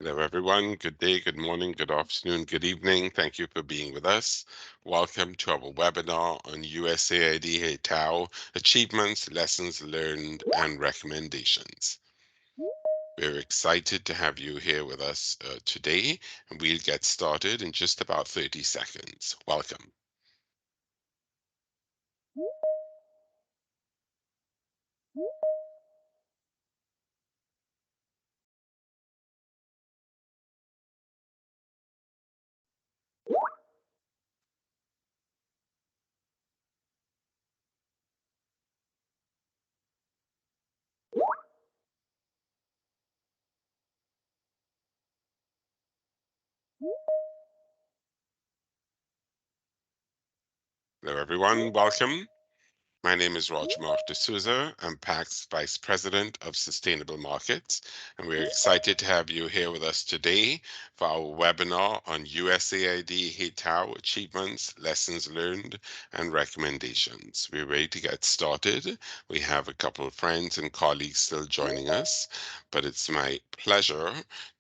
Hello, everyone. Good day, good morning, good afternoon, good evening. Thank you for being with us. Welcome to our webinar on USAID Hay Tao Achievements, Lessons Learned, and Recommendations. We're excited to have you here with us today, and we'll get started in just about 30 seconds. Welcome. Hello, everyone. Welcome. My name is Roger Mark D'Souza. I'm PAC's Vice President of Sustainable Markets, and we're excited to have you here with us today for our webinar on USAID Hay Tao Achievements, Lessons Learned, and Recommendations. We're ready to get started. We have a couple of friends and colleagues still joining us, but it's my pleasure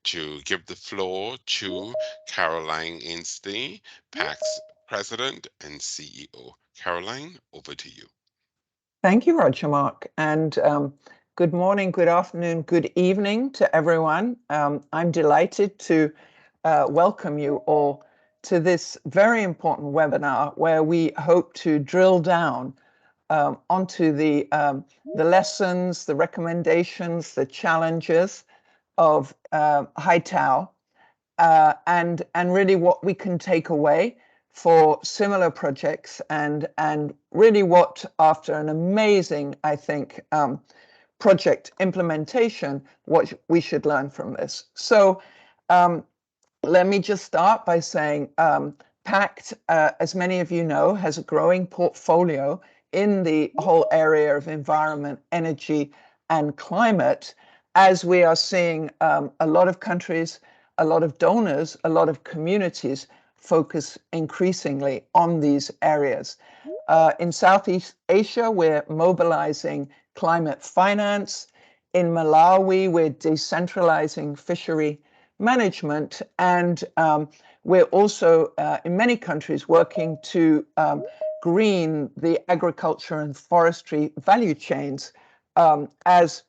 to give the floor to Caroline Ainsley, PAC's President and CEO. Caroline, over to you. Thank you, Roger Mark, and good morning, good afternoon, good evening to everyone. I'm delighted to welcome you all to this very important webinar where we hope to drill down onto the lessons, the recommendations, the challenges of Hay Tao, and really what we can take away for similar projects and really what, after an amazing, I think, project implementation, what we should learn from this. So let me just start by saying PACT, as many of you know, has a growing portfolio in the whole area of environment, energy, and climate, as we are seeing a lot of countries, a lot of donors, a lot of communities focus increasingly on these areas. In Southeast Asia, we're mobilizing climate finance. In Malawi, we're decentralizing fishery management. And we're also, in many countries, working to green the agriculture and forestry value chains as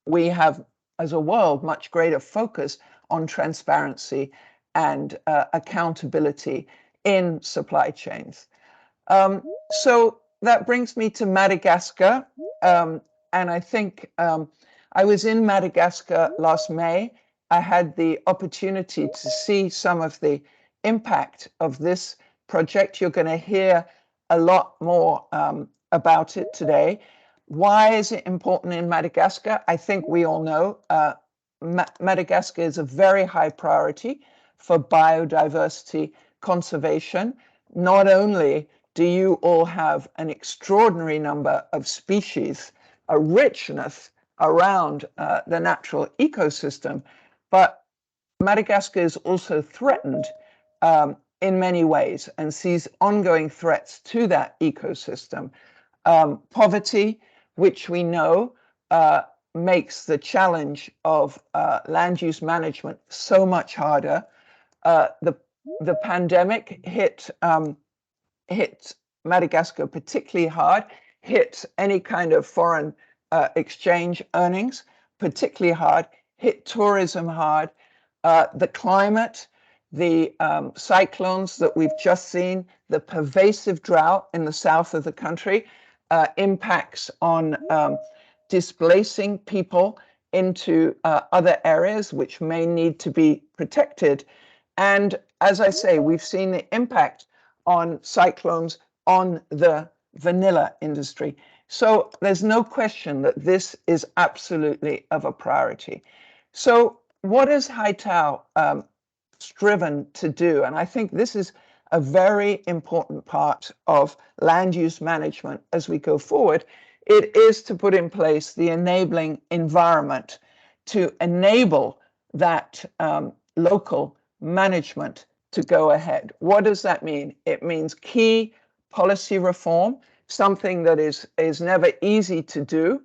we have, as a world, much greater focus on transparency and accountability in supply chains. So that brings me to Madagascar. And I think I was in Madagascar last May. I had the opportunity to see some of the impact of this project. You're going to hear a lot more about it today. Why is it important in Madagascar? I think we all know Madagascar is a very high priority for biodiversity conservation. Not only do you all have an extraordinary number of species, a richness around the natural ecosystem, but Madagascar is also threatened in many ways and sees ongoing threats to that ecosystem. Poverty, which we know makes the challenge of land use management so much harder. The pandemic hit Madagascar particularly hard, hit any kind of foreign exchange earnings particularly hard, hit tourism hard. The climate, the cyclones that we've just seen, the pervasive drought in the south of the country, impacts on displacing people into other areas which may need to be protected. And as I say, we've seen the impact on cyclones on the vanilla industry. So there's no question that this is absolutely of a priority. So what is Hay Tao striven to do? And I think this is a very important part of land use management as we go forward. It is to put in place the enabling environment to enable that local management to go ahead. What does that mean? It means key policy reform, something that is never easy to do.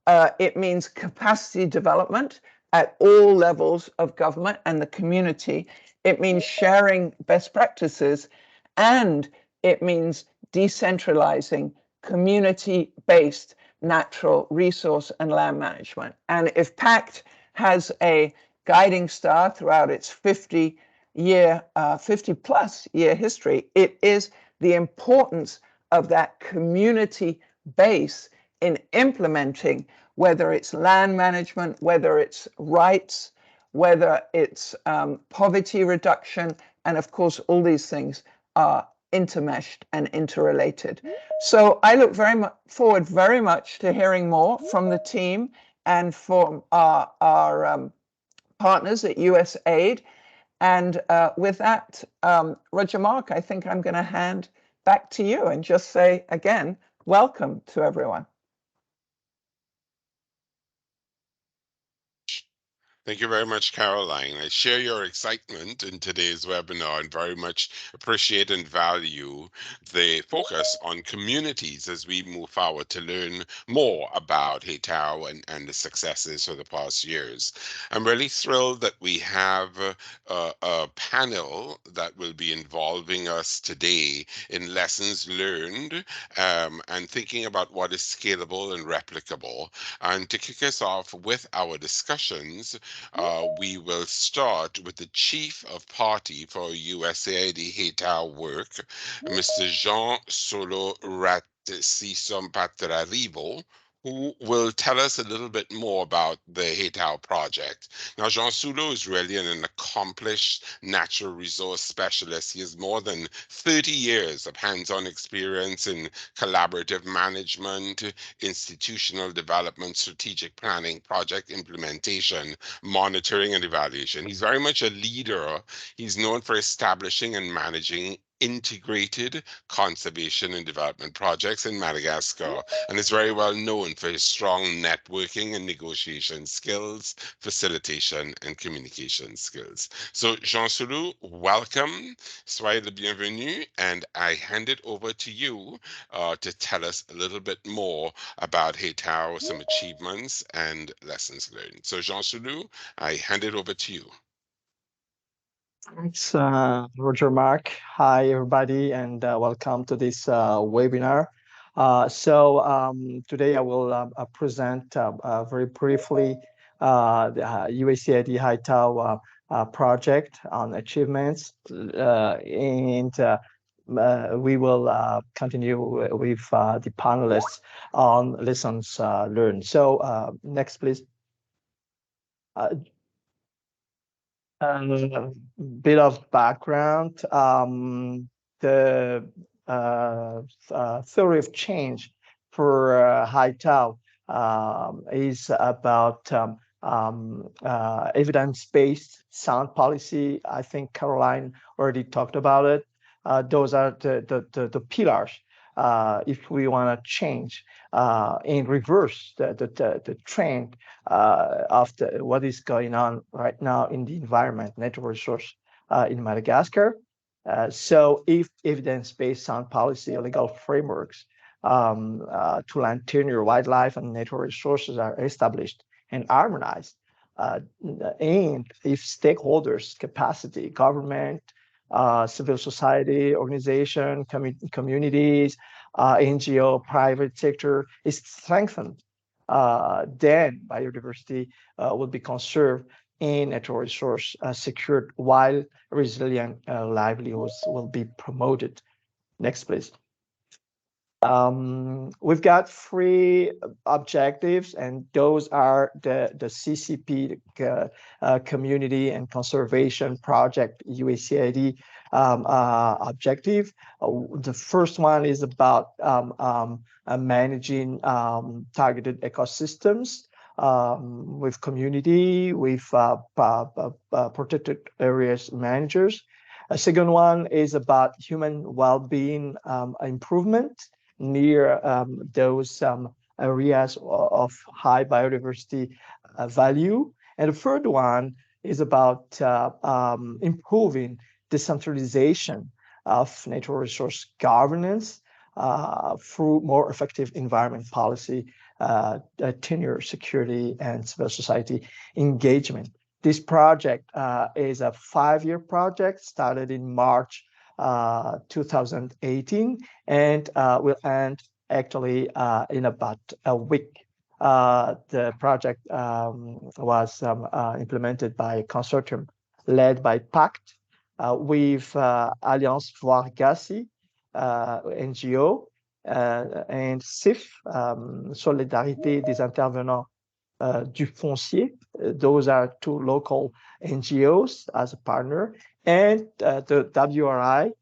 It means capacity development, at all levels of government and the community. It means sharing best practices, and it means decentralizing community-based natural resource and land management. And if PACT has a guiding star throughout its 50 plus year history, it is the importance of that community base in implementing, whether it's land management, whether it's rights, whether it's poverty reduction, and of course, all these things are intermeshed and interrelated. So I look forward very much to hearing more from the team and from our partners at USAID. And with that, Roger Mark, I think I'm going to hand back to you and just say again, welcome to everyone. Thank you very much, Caroline. I share your excitement in today's webinar and very much appreciate and value the focus on communities as we move forward to learn more about Hay Tao and the successes of the past years. I'm really thrilled that we have a panel that will be involving us today in lessons learned and thinking about what is scalable and replicable. And to kick us off with our discussions, we will start with the Chief of Party for USAID Hay Tao work, Mr. Jean Solo Patrarivo, who will tell us a little bit more about the Hay Tao project. Now, Jean Sulo is really an accomplished natural resource specialist. He has more than 30 years of hands-on experience in collaborative management, institutional development, strategic planning, project implementation, monitoring, and evaluation. He's very much a leader. He's known for establishing and managing integrated conservation and development projects in Madagascar, and is very well known for his strong networking and negotiation skills, facilitation, and communication skills. So, Jean Soulou, welcome. Soyez le bienvenu, and I hand it over to you to tell us a little bit more about Hay Tao, some achievements and lessons learned. So, Jean Soulou, I hand it over to you. Thanks, Roger Mark. Hi, everybody, and welcome to this webinar. Today I will present very briefly the USAID Hay Tao project on achievements, and we will continue with the panelists on lessons learned. So next, please. A bit of background. The theory of change for Hay Tao is about evidence-based sound policy. I think Caroline already talked about it. Those are the pillars if we want to change and reverse the trend of what is going on right now in the environment, natural resource in Madagascar. So if evidence-based sound policy, legal frameworks to land tenure, wildlife, and natural resources are established and harmonized, and if stakeholders, capacity, government, civil society, organization, communities, NGO, private sector is strengthened, then biodiversity will be conserved and natural resource secured while resilient livelihoods will be promoted. Next, please. We've got three objectives, and those are the CCP, Community and Conservation Project USAID objective. The first one is about managing targeted ecosystems with community, with protected areas managers. A second one is about human well-being improvement near those areas of high biodiversity value. And the third one is about improving decentralization of natural resource governance through more effective environment policy tenure, security, and civil society engagement. This project is a 5-year project started in March 2018 and will end actually in about a week. The project was implemented by a consortium led by PACT with Alliance Vargassi NGO and SIF, Solidarité des Intervenants du Foncier. Those are two local NGOs as a partner, and the WRI,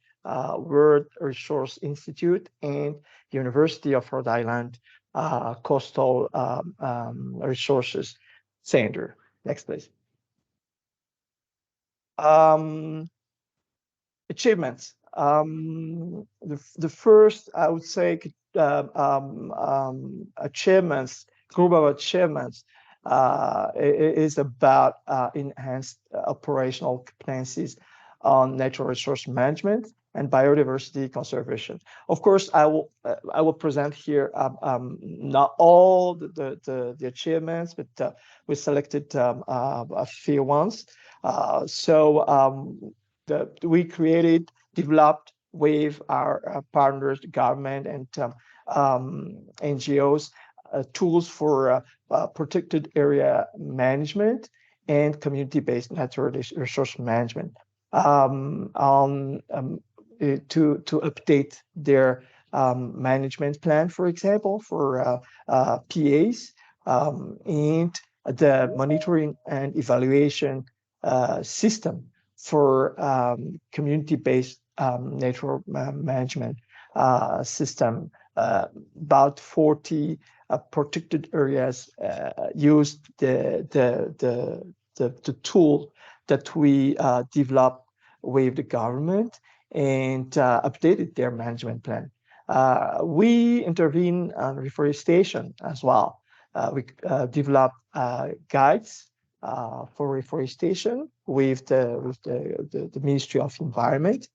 World Resource Institute, and University of Rhode Island Coastal Resources Center. Next, please. Achievements. The first, I would say, achievements, group of achievements is about enhanced operational competencies on natural resource management and biodiversity conservation. Of course, I will present here not all the achievements, but we selected a few ones. We created, developed with our partners, the government and NGOs, tools for protected area management and community-based natural resource management to update their management plan, for example, for PAs, and the monitoring and evaluation system for community-based natural management system. About 40 protected areas used the tool that we developed with the government and updated their management plan. We intervene on reforestation as well. We developed guides for reforestation with the Ministry of Environment.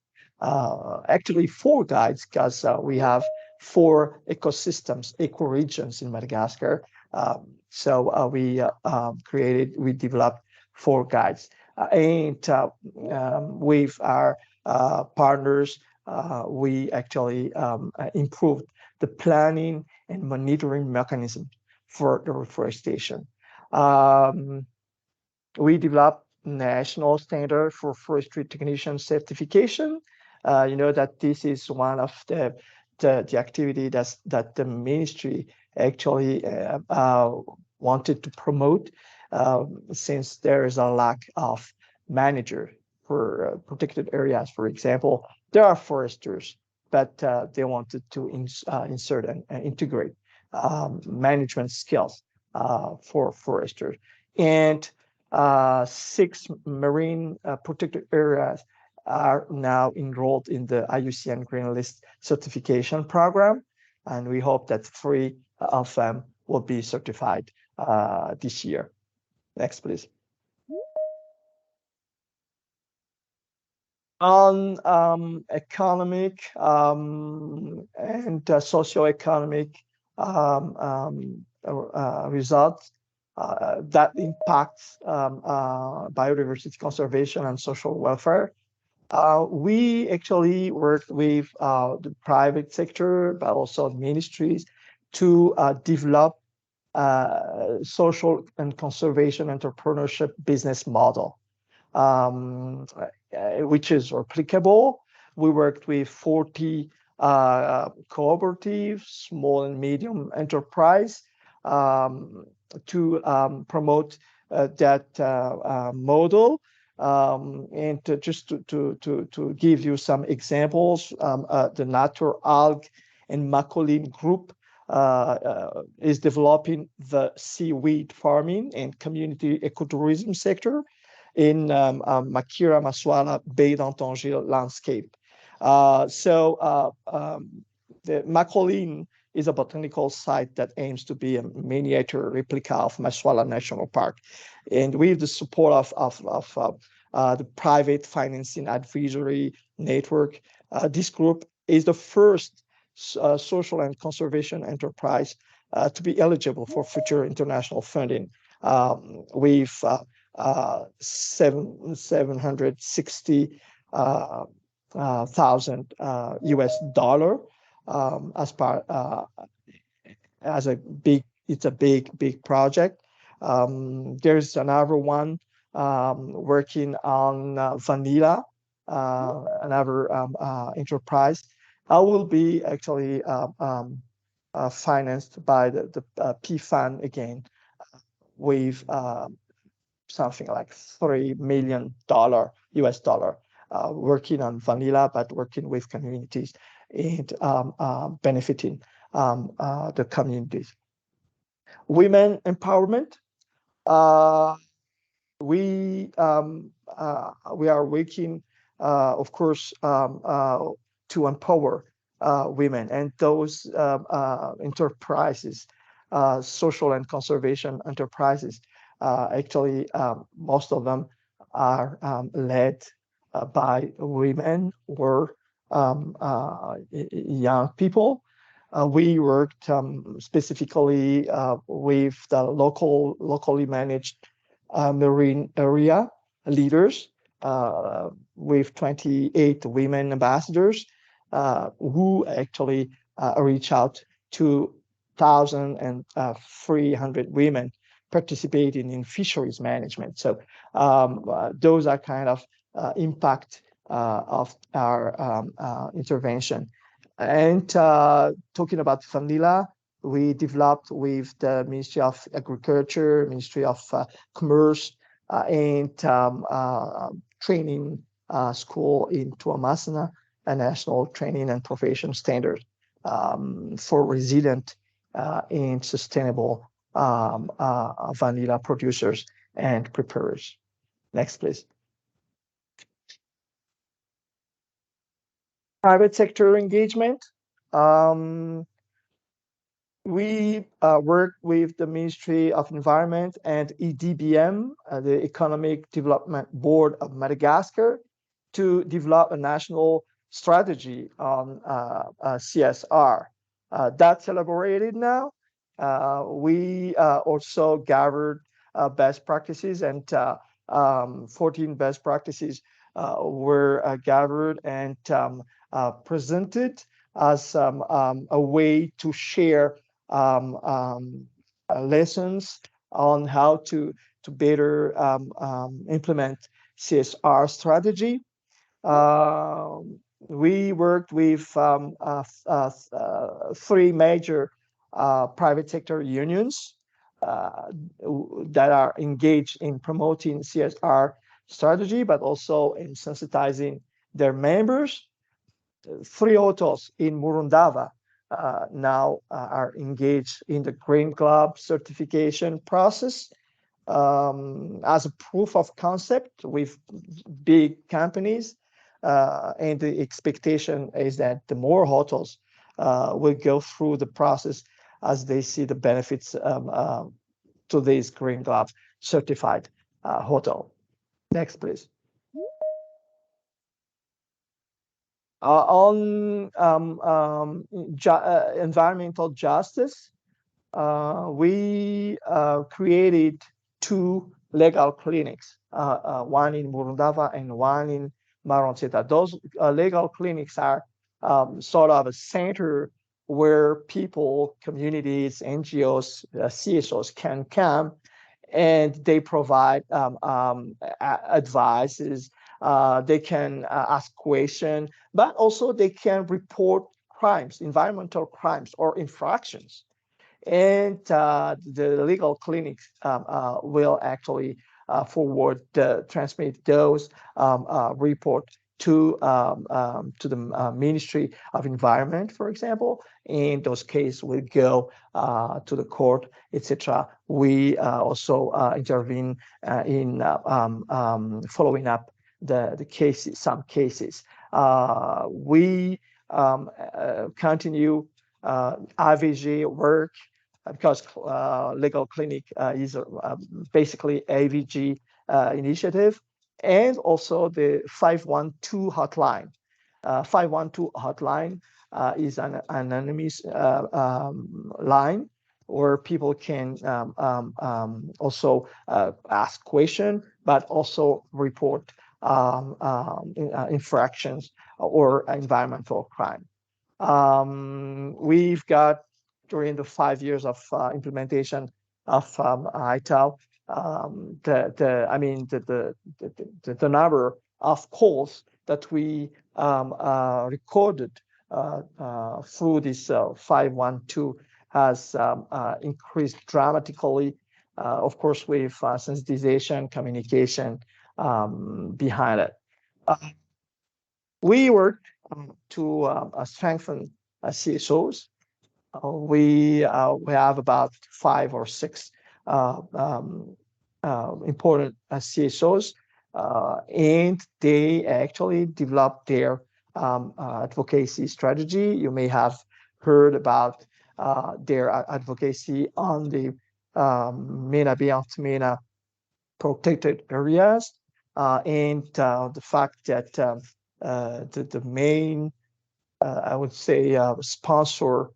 Actually, 4 guides, because we have 4 ecosystems, ecoregions in Madagascar. We developed 4 guides. And with our partners, we actually improved the planning and monitoring mechanism for the reforestation. We developed national standard for forestry technician certification. You know that this is one of the activity that the ministry actually wanted to promote, since there is a lack of manager for protected areas. For example, there are foresters, but they wanted to insert and integrate management skills for foresters. And 6 marine protected areas are now enrolled in the IUCN Green List certification program, and we hope that 3 of them will be certified this year. Next, please. On economic and socioeconomic results that impacts biodiversity conservation and social welfare. We actually worked with the private sector, but also ministries, to develop social and conservation entrepreneurship business model, which is applicable. We worked with 40 cooperatives, small and medium enterprise, to promote that model. And just to give you some examples, the Natural Algae and Macaulay Group is developing the seaweed farming and community ecotourism sector in Makira Maswala Bay d'Antangil landscape. The Macaulay is a botanical site that aims to be a miniature replica of Maswala National Park. And with the support of the private financing advisory network, this group is the first social and conservation enterprise to be eligible for future international funding. With 760 thousand US dollar as part as a big it's a big project. There's another one working on vanilla, another enterprise. I will be actually financed by the P fund again with something like $3 million US dollar, working on vanilla, but working with communities and benefiting the communities. Women empowerment. Uh, we are working, of course, to empower women and those enterprises, social and conservation enterprises. Actually, most of them are led by women or young people. We worked specifically with the locally managed marine area leaders with 28 women ambassadors who actually reach out to 1,300 women participating in fisheries management. So those are kind of impact of our intervention. And talking about vanilla, we developed with the Ministry of Agriculture, Ministry of Commerce, and training school in Tuamasana, a national training and profession standard for resilient and sustainable vanilla producers and preparers. Next, please. Private sector engagement. Um, we work with the Ministry of Environment and EDBM, the Economic Development Board of Madagascar, to develop a national strategy on CSR. That's elaborated now. We also gathered best practices, and 14 best practices were gathered and presented as a way to share lessons on how to better implement CSR strategy. We worked with three major private sector unions that are engaged in promoting CSR strategy, but also in sensitizing their members. Three hotels in Murundava now are engaged in the Green Club certification process as a proof of concept with big companies. And the expectation is that the more hotels will go through the process as they see the benefits to this Green Club certified hotel. Next, please. On environmental justice, we created two legal clinics, one in Murundava and one in Maronceta. Those legal clinics are sort of a center where people, communities, NGOs, CSOs can come and they provide advices. They can ask questions, but also they can report crimes, environmental crimes or infractions. And the legal clinics will actually transmit those report to the Ministry of Environment, for example, and those cases will go to the court, etc. We also intervene in following up the cases, some cases. We continue AVG work because legal clinic is basically AVG initiative, and also the 512 hotline. 512 hotline is an anonymous line where people can also ask questions, but also report infractions or environmental crime. We've got during the 5 years of implementation of Hay Tao, the number of calls that we recorded through this 512 has increased dramatically. Of course, with sensitization, communication behind it. We work to strengthen CSOs. We have about 5 or 6 important CSOs, and they actually develop their advocacy strategy. You may have heard about their advocacy on the MENA protected areas, and the fact that the main, I would say, sponsor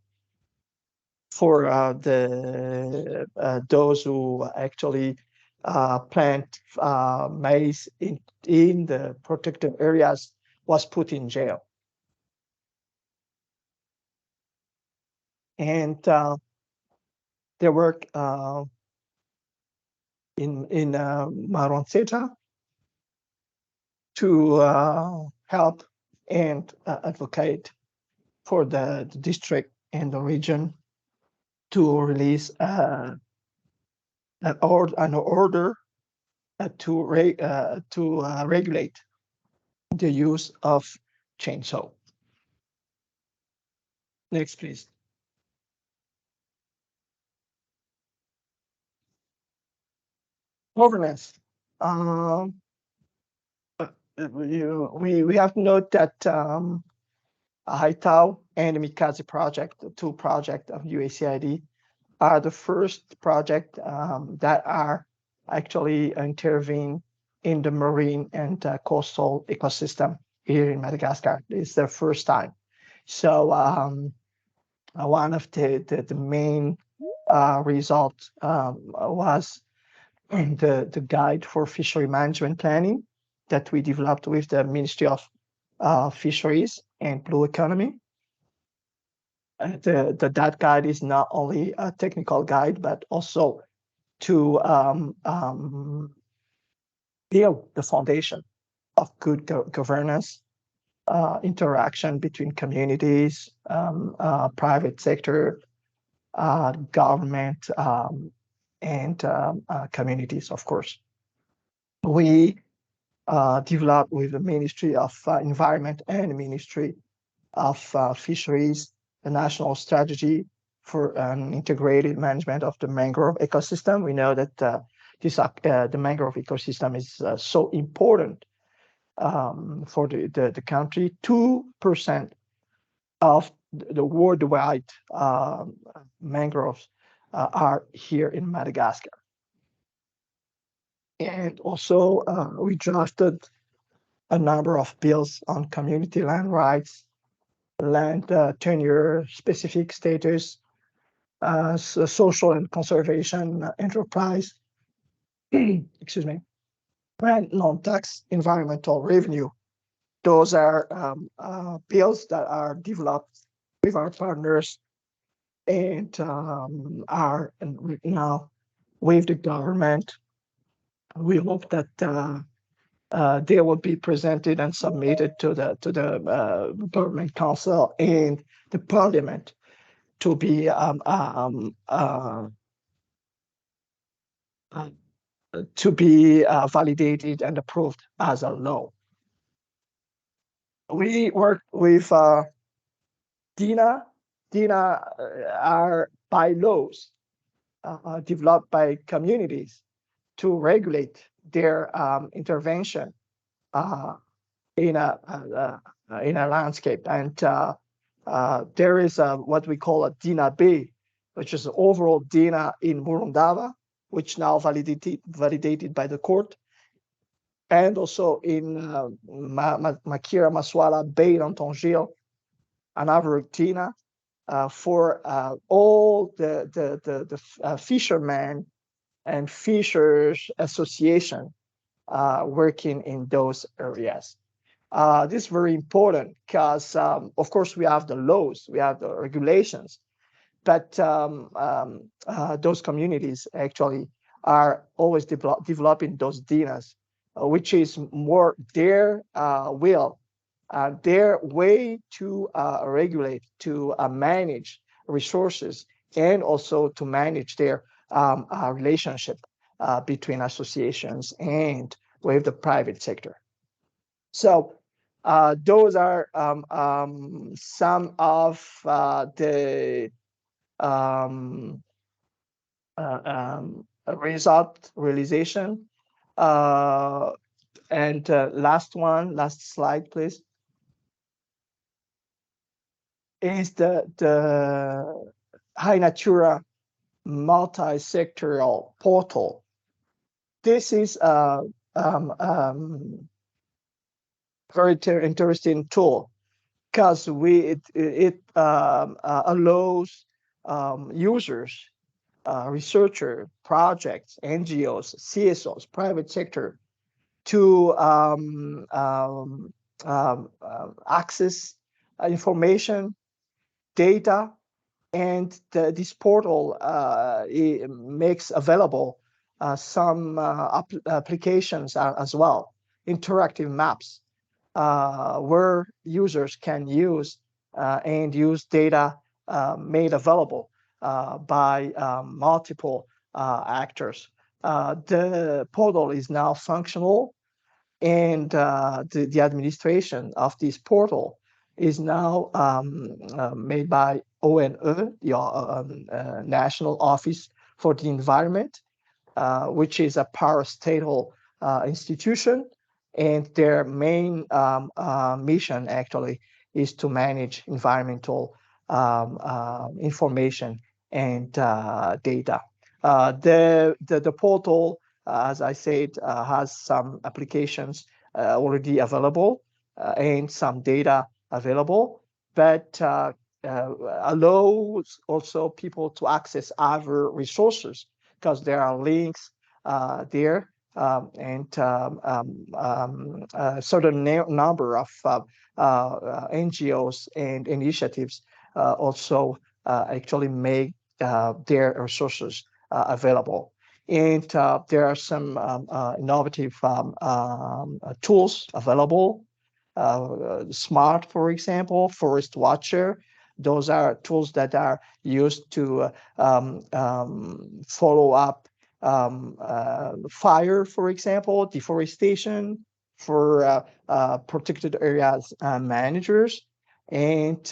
for those who actually plant maize in the protected areas was put in jail. And they work in Maronceta to help and advocate for the district and the region to release an order to regulate the use of chainsaw. Next, please. Governance. We have to note that Hay Tao and the Mikaze project, the 2 projects of USAID, are the first project that are actually intervening in the marine and coastal ecosystem here in Madagascar. It's their first time. So one of the main results was the guide for fishery management planning that we developed with the Ministry of Fisheries and Blue Economy. That guide is not only a technical guide, but also to build the foundation of good governance, interaction between communities, private sector, government, and communities, of course. We developed with the Ministry of Environment and the Ministry of Fisheries a national strategy for an integrated management of the mangrove ecosystem. We know that the mangrove ecosystem is so important for the country. 2% of the worldwide mangroves are here in Madagascar. And also, we drafted a number of bills on community land rights, land tenure, specific status, social and conservation enterprise, excuse me, and non-tax environmental revenue. Those are bills that are developed with our partners and are now with the government. We hope that they will be presented and submitted to the government council and the parliament to be validated and approved as a law. We work with DINA. DINA are bylaws developed by communities to regulate their intervention in a landscape. And there is what we call a DINA B, which is overall DINA in Murundava, which now validated by the court, and also in Makira Maswala Bay on Tongil, another DINA for all the fishermen and fishers association working in those areas. This is very important because, of course, we have the laws, we have the regulations, but those communities actually are always developing those dinas, which is more their will, their way to regulate, to manage resources, and also to manage their relationship between associations and with the private sector. So those are some of the um, result realization. Uh, and last slide, please, is the High Natura multi-sectoral portal. This is a very interesting tool because it allows users, researchers, projects, NGOs, CSOs, private sector to access information, data, and this portal it makes available some applications as well, interactive maps where users can use and use data made available by multiple actors. The portal is now functional, and the administration of this portal is now made by ONE, the National Office for the Environment, which is a parastatal institution, and their main mission actually is to manage environmental information and data. The portal, as I said, has some applications already available and some data available, but allows also people to access other resources because there are links there, and a certain number of NGOs and initiatives also actually make their resources available. And there are some innovative tools available. Smart, for example, Forest Watcher. Those are tools that are used to follow up fire, for example, deforestation for protected areas managers, and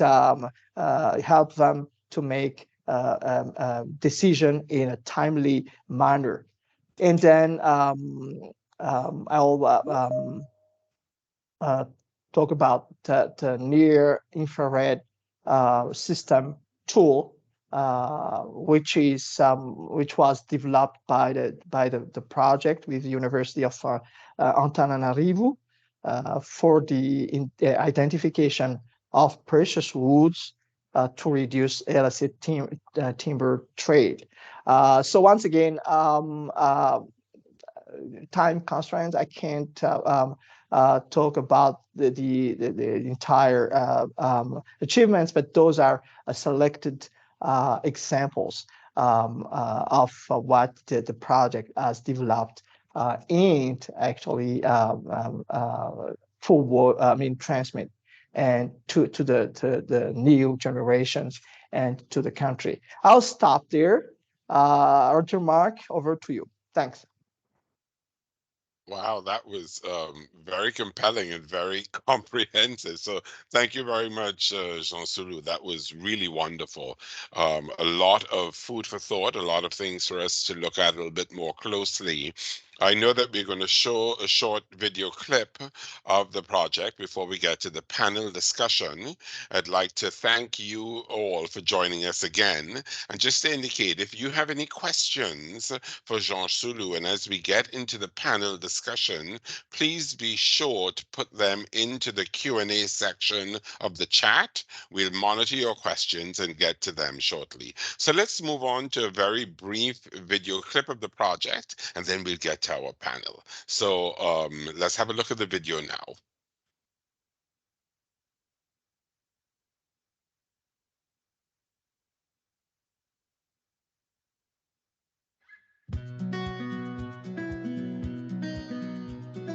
help them to make decision in a timely manner. And then I'll uh, talk about the near infrared system tool, which was developed by the project with the University of Antananarivo for the identification of precious woods to reduce illicit timber trade. So once again, time constraints, I can't talk about the entire achievements, but those are selected examples of what the project has developed and actually transmit and to the new generations and to the country. I'll stop there. Roger, Mark, over to you. Thanks. Wow, that was very compelling and very comprehensive. So thank you very much, Jean Sulu. That was really wonderful. A lot of food for thought, a lot of things for us to look at a little bit more closely. I know that we're going to show a short video clip of the project before we get to the panel discussion. I'd like to thank you all for joining us again. And just to indicate, if you have any questions for Jean Sulu, and as we get into the panel discussion, please be sure to put them into the Q&A section of the chat. We'll monitor your questions and get to them shortly. So let's move on to a very brief video clip of the project, and then we'll get to our panel. So let's have a look at the video now.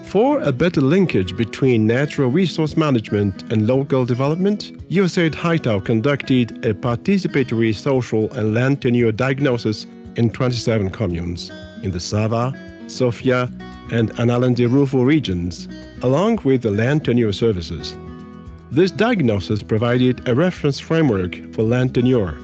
For a better linkage between natural resource management and local development, USAID Hay Tao conducted a participatory social and land tenure diagnosis in 27 communes in the Zara, Sofia, and Analendirufu regions, along with the land tenure services. This diagnosis provided a reference framework for land tenure.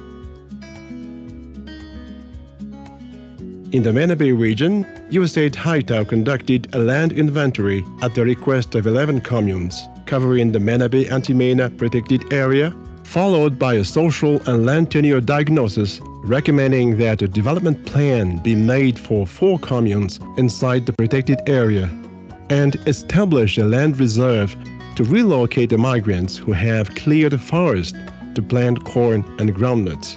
In the Menabe region, USAID Hay Tao conducted a land inventory at the request of 11 communes, covering the Menabe Antimena protected area, followed by a social and land tenure diagnosis recommending that a development plan be made for 4 communes inside the protected area, and establish a land reserve to relocate the migrants who have cleared the forest to plant corn and groundnuts.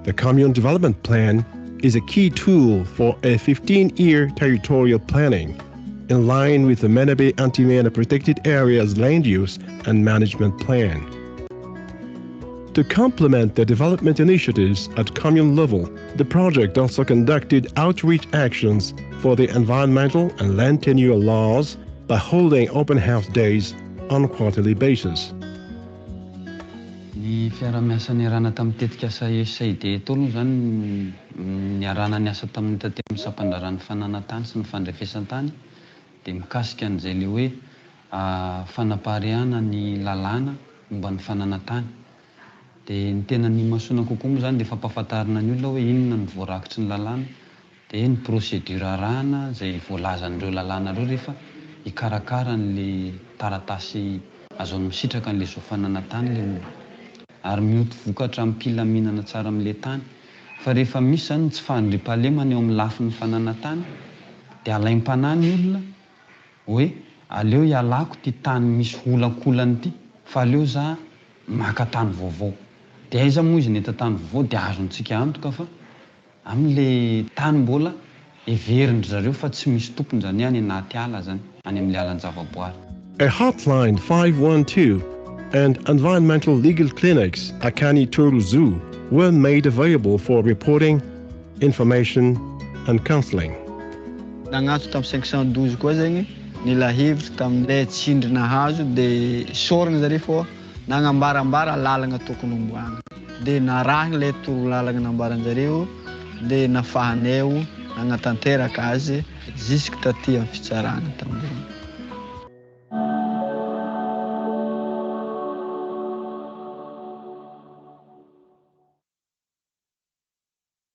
The commune development plan is a key tool for a 15-year territorial planning, in line with the Menabe Antimena Protected Areas Land Use and Management Plan. To complement the development initiatives at commune level, the project also conducted outreach actions for the environmental and land tenure laws by holding open house days on a quarterly basis. Ny fiara-miasa niarana tamin'ny tetika asa USAID Hay Tao zany niarana niasa tamin'ny taty amin'ny sampandraran'ny fananantany sy ny fandrefesan-tany dia mikasika an'izay le hoe fanapariana ny lalàna momba ny fananantany. Dia ny tena ny mahasoana kokoa moa zany dia fampahafantarina ny olona hoe inona ny voarakitry ny lalàna dia ny procédure arahana izay voalazan'ireo lalàna ireo rehefa hikarakara n'le taratasy azo misitraka an'le zo fananantany le olona. Ary mioty vokatra ampilaminana tsara amin'le tany. Fa rehefa misy zany tsy fandriam-pahalemana eo amin'ny lafin'ny fananantany dia alaim-panahy ny olona hoe aleo ialako ty tany misy olakolany ty fa aleo za maka tany vaovao. Dia aiza moa izy neta tany vaovao dia azontsika antoka fa amin'le tany mbola heverindry zareo fa tsy misy tompony zany any anaty ala zany any amin'ny alan'ny zavaboary. A hotline 512 and environmental legal clinics at Kani Turu Zoo were made available for reporting, information, and counseling. Nagnato tamin'ny 512 koa zegny nila hevitra tamin'ilay tsindrina hazo dia sorina zareo fô nagnambarambara lalagna tokony omboagna. Dia narahina ilay toro lalagna nambaranjareo dia nafahanay nagnatanteraka azy jusque taty amin'ny fitsarana tamin'ireo.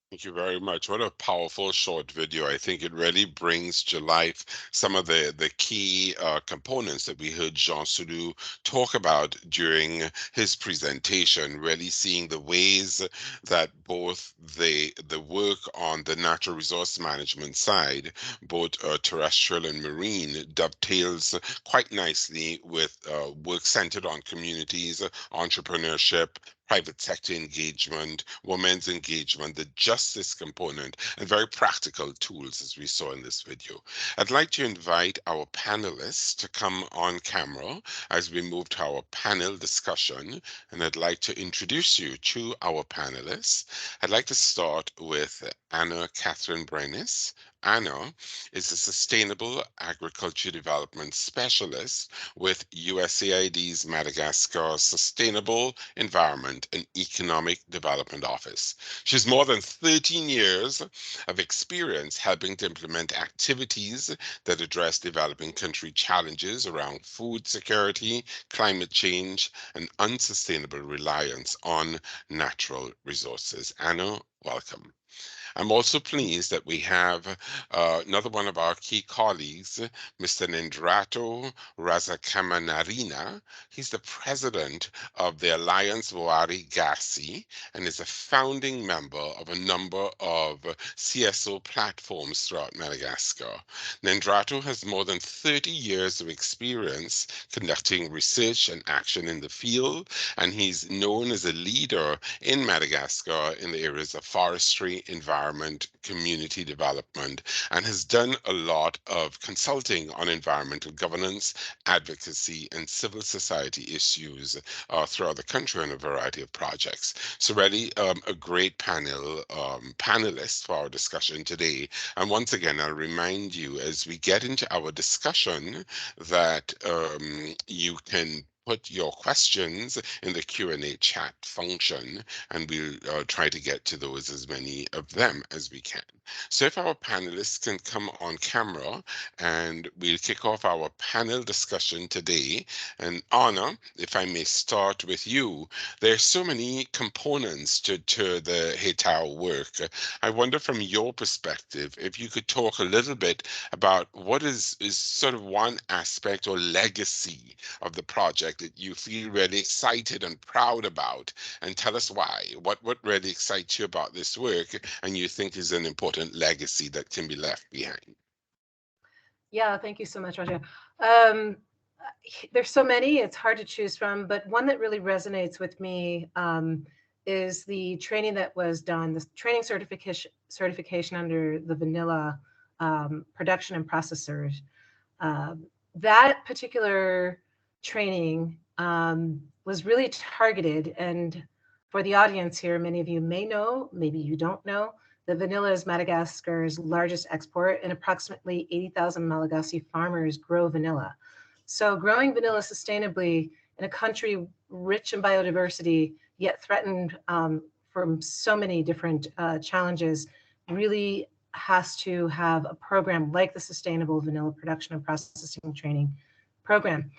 Thank you very much. What a powerful short video. I think it really brings to life some of the key components that we heard Jean Sulu talk about during his presentation, really seeing the ways that both the work on the natural resource management side, both terrestrial and marine, dovetails quite nicely with work centered on communities, entrepreneurship, private sector engagement, women's engagement, the justice component, and very practical tools as we saw in this video. I'd like to invite our panelists to come on camera as we move to our panel discussion, and I'd like to introduce you to our panelists. I'd like to start with Anna Catherine Brenis. Anna is a Sustainable Agriculture Development Specialist with USAID's Madagascar Sustainable Environment and Economic Development Office. She has more than 13 years of experience helping to implement activities that address developing country challenges around food security, climate change, and unsustainable reliance on natural resources. Anna, welcome. I'm also pleased that we have another one of our key colleagues, Mr. Nendrato Razakamanarina. He's the president of the Alliance Voari Gasi and is a founding member of a number of CSO platforms throughout Madagascar. Nendrato has more than 30 years of experience conducting research and action in the field, and he's known as a leader in Madagascar in the areas of forestry, environment, community development, and has done a lot of consulting on environmental governance, advocacy, and civil society issues throughout the country on a variety of projects. So really a great panelist for our discussion today. And once again, I'll remind you as we get into our discussion that you can put your questions in the Q&A chat function, and we'll try to get to those, as many of them as we can. So if our panelists can come on camera, and we'll kick off our panel discussion today. And Anna, if I may start with you, there's so many components to the Hay Tao work. I wonder from your perspective, if you could talk a little bit about what is sort of one aspect or legacy of the project that you feel really excited and proud about, and tell us why. What really excites you about this work and you think is an important legacy that can be left behind? Yeah, thank you so much, Roger. There's so many, it's hard to choose from, but one that really resonates with me is the training that was done, the training certification under the vanilla production and processors. That particular training was really targeted, and for the audience here, many of you may know, maybe you don't know, that vanilla is Madagascar's largest export, and approximately 80,000 Malagasy farmers grow vanilla. So growing vanilla sustainably in a country rich in biodiversity, yet threatened from so many different challenges, really has to have a program like the Sustainable Vanilla Production and Processing Training Program.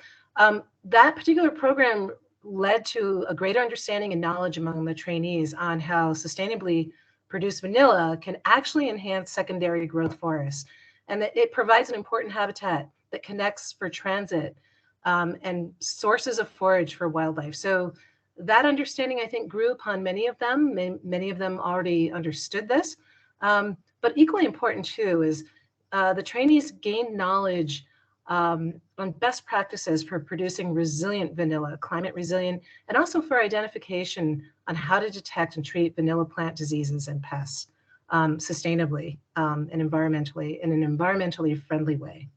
That particular program led to a greater understanding and knowledge among the trainees on how sustainably produced vanilla can actually enhance secondary growth forests, and that it provides an important habitat that connects for transit and sources of forage for wildlife. So that understanding, I think, grew upon many of them. Many of them already understood this. But equally important, too, is the trainees gained knowledge on best practices for producing resilient vanilla, climate resilient, and also for identification on how to detect and treat vanilla plant diseases and pests sustainably and environmentally, in an environmentally friendly way.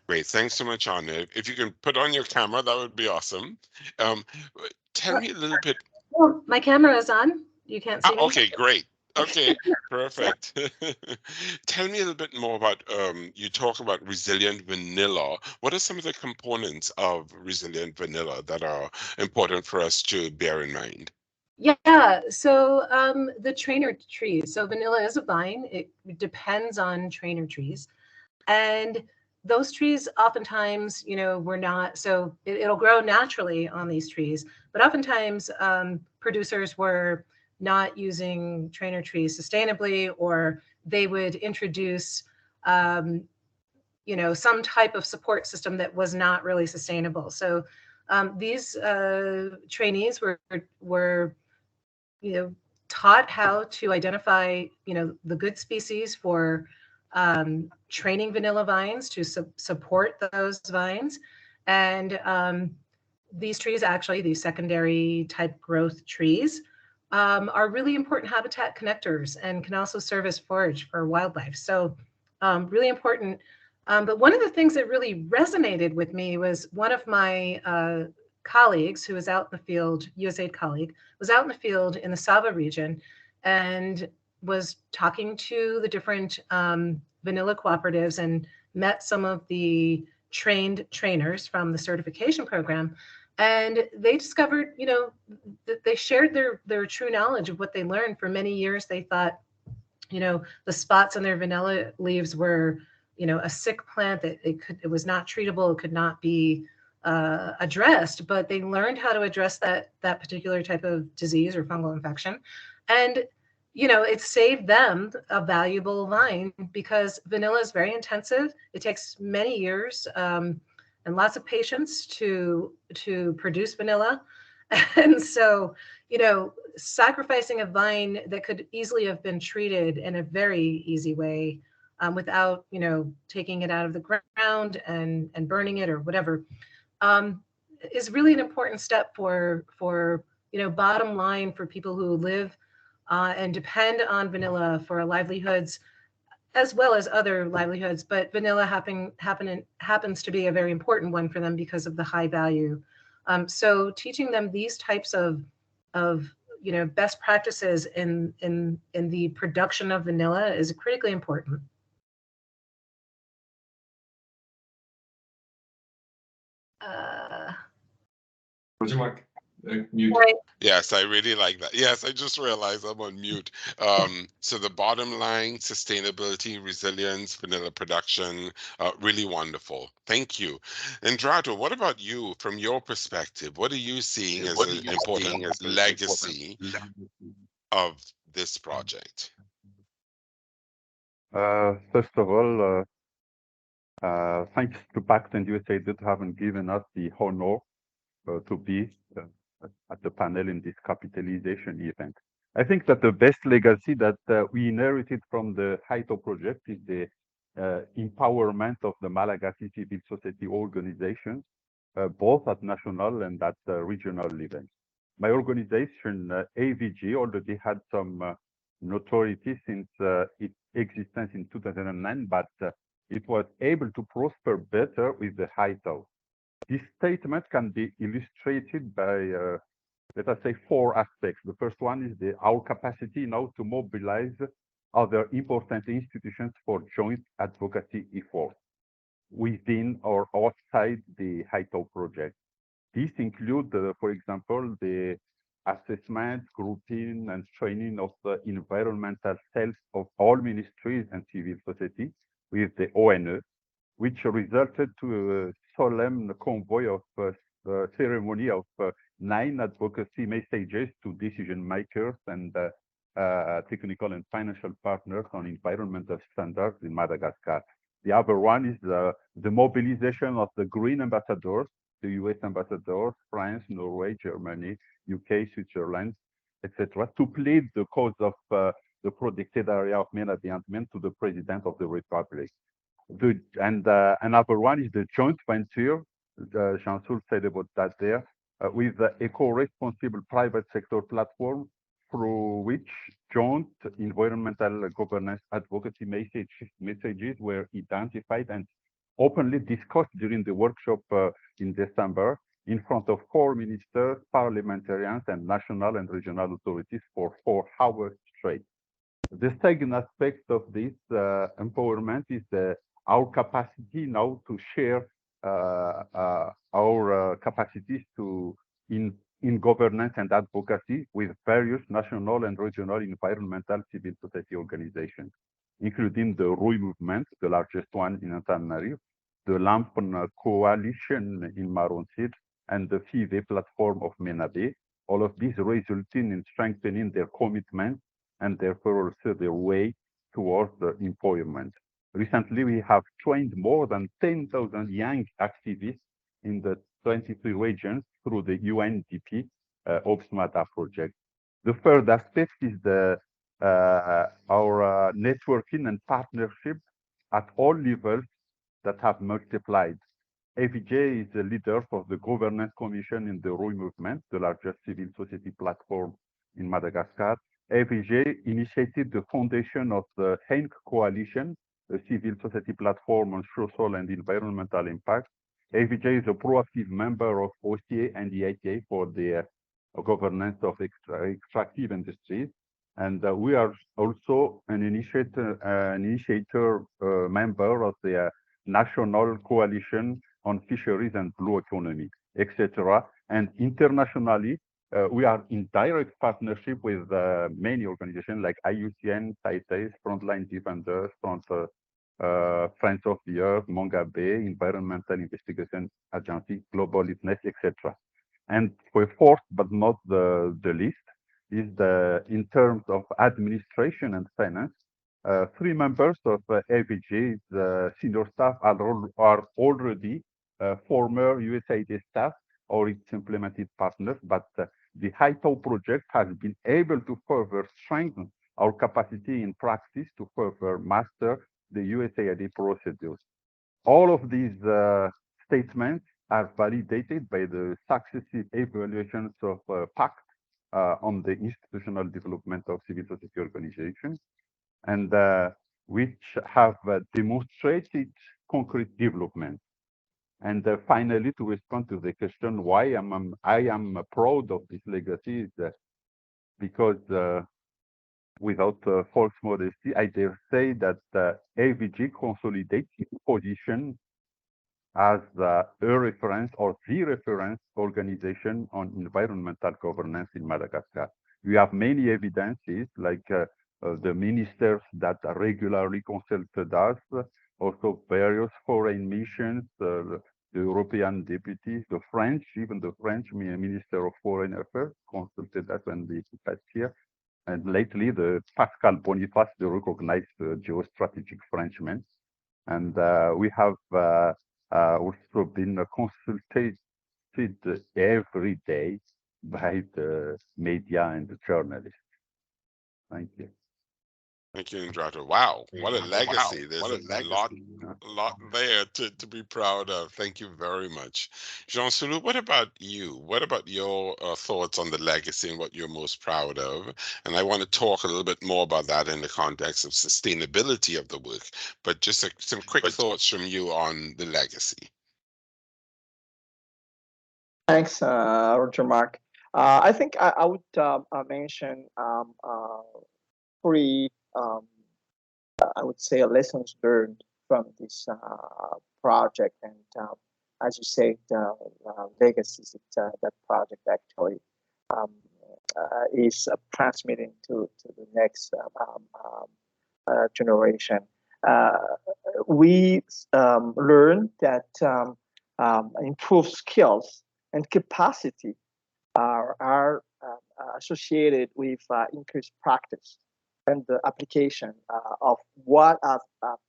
Great, thanks so much, Anna. If you can put on your camera, that would be awesome. Tell me a little bit. Well, my camera is on. You can't see me? Okay, great. Okay, perfect. Tell me a little bit more about, you talk about resilient vanilla. What are some of the components of resilient vanilla that are important for us to bear in mind? Yeah, so the trainer trees. So vanilla is a vine. It depends on trainer trees. And those trees oftentimes, we're not, so it'll grow naturally on these trees, but oftentimes producers were not using trainer trees sustainably, or they would introduce, some type of support system that was not really sustainable. So these trainees were taught how to identify, the good species for training vanilla vines to support those vines. And these trees, actually, these secondary type growth trees, are really important habitat connectors and can also serve as forage for wildlife. So really important. But one of the things that really resonated with me was one of my colleagues who was out in the field, USAID colleague, was out in the field in the Sava region and was talking to the different vanilla cooperatives and met some of the trainers from the certification program. And they discovered, that they shared their true knowledge of what they learned. For many years, they thought, the spots on their vanilla leaves were, a sick plant, that it was not treatable, it could not be addressed, but they learned how to address that particular type of disease or fungal infection, and it saved them a valuable vine because vanilla is very intensive. It takes many years and lots of patience to produce vanilla, and so sacrificing a vine that could easily have been treated in a very easy way without taking it out of the ground and burning it or whatever is really an important step for bottom line for people who live and depend on vanilla for livelihoods as well as other livelihoods. But vanilla happens to be a very important one for them because of the high value. So teaching them these types of best practices in the production of vanilla is critically important. Mute. Yes, I really like that. Yes, I just realized I'm on mute. So the bottom line, sustainability, resilience, vanilla production, really wonderful. Thank you. Andrato, what about you from your perspective? What are you seeing as an important legacy of this project? First of all, thanks to PACT and USAID that haven't given us the honor to be at the panel in this capitalization event. I think that the best legacy that we inherited from the Hay Tao project is the empowerment of the Malagasy civil society organizations, both at national and at regional levels. My organization, AVG, already had some notoriety since its existence in 2009, but it was able to prosper better with the Hay Tao. This statement can be illustrated by, let us say, 4 aspects. The first one is our capacity now to mobilize other important institutions for joint advocacy efforts within or outside the Hay Tao project. These include, for example, the assessment, grouping, and training of the environmental cells of all ministries and civil society with the ONE, which resulted to a solemn convoy of ceremony of 9 advocacy messages to decision makers and technical and financial partners on environmental standards in Madagascar. The other one is the mobilization of the green ambassadors, the US ambassadors, France, Norway, Germany, UK, Switzerland, etc., to plead the cause of the protected area of Menabe to the President of the Republic. Another one is the joint venture, Jean-Sul said about that there, with the eco-responsible private sector platform through which joint environmental governance advocacy messages were identified and openly discussed during the workshop in December in front of 4 ministers, parliamentarians, and national and regional authorities for 4 hours straight. The second aspect of this empowerment is our capacity now to share our capacities in governance and advocacy with various national and regional environmental civil society organizations, including the Rui movement, the largest one in Antananarivo, the Lampan coalition in Maronsid, and the FIVE platform of Menabe, all of these resulting in strengthening their commitment and therefore also their way towards the empowerment. Recently, we have trained more than 10,000 young activists in the 23 regions through the UNDP OPSMATA project. The third aspect is our networking and partnership at all levels that have multiplied. AVJ is a leader for the Governance Commission in the Rui movement, the largest civil society platform in Madagascar. AVJ initiated the foundation of the HENC Coalition, a civil society platform on social and environmental impact. AVJ is a proactive member of OCA and the ITA for the governance of extractive industries. And we are also an initiator member of the National Coalition on Fisheries and Blue Economy, etc. And internationally, we are in direct partnership with many organizations like IUCN, CITES, Frontline Defenders, Friends of the Earth, Manga Bay, Environmental Investigation Agency, Global Witness, etc. And for fourth, but not the least, is in terms of administration and finance, three members of AVG's senior staff are already former USAID staff or its implemented partners, but the Hay Tao project has been able to further strengthen our capacity in practice to further master the USAID procedures. All of these statements are validated by the successive evaluations of PACT on the institutional development of civil society organizations, and which have demonstrated concrete development. And finally, to respond to the question why I am proud of this legacy, is because without false modesty, I dare say that AVG consolidates its position as a reference or the reference organization on environmental governance in Madagascar. We have many evidences, like the ministers that regularly consulted us, also various foreign missions, the European deputies, even the French Minister of Foreign Affairs consulted us when they passed here. And lately, the Pascal Boniface, the recognized geostrategic Frenchman. And we have also been consulted every day by the media and the journalists. Thank you. Thank you, Indrato. Wow, what a legacy. There's a lot there to be proud of. Thank you very much. Jean-Sulu, what about you? What about your thoughts on the legacy and what you're most proud of? And I want to talk a little bit more about that in the context of sustainability of the work, but just some quick thoughts from you on the legacy. Thanks, Roger Mark. I think I would mention three, I would say, lessons learned from this project. And as you say, the legacies that project actually is transmitting to the next generation. We learned that improved skills and capacity are associated with increased practice and the application of what I've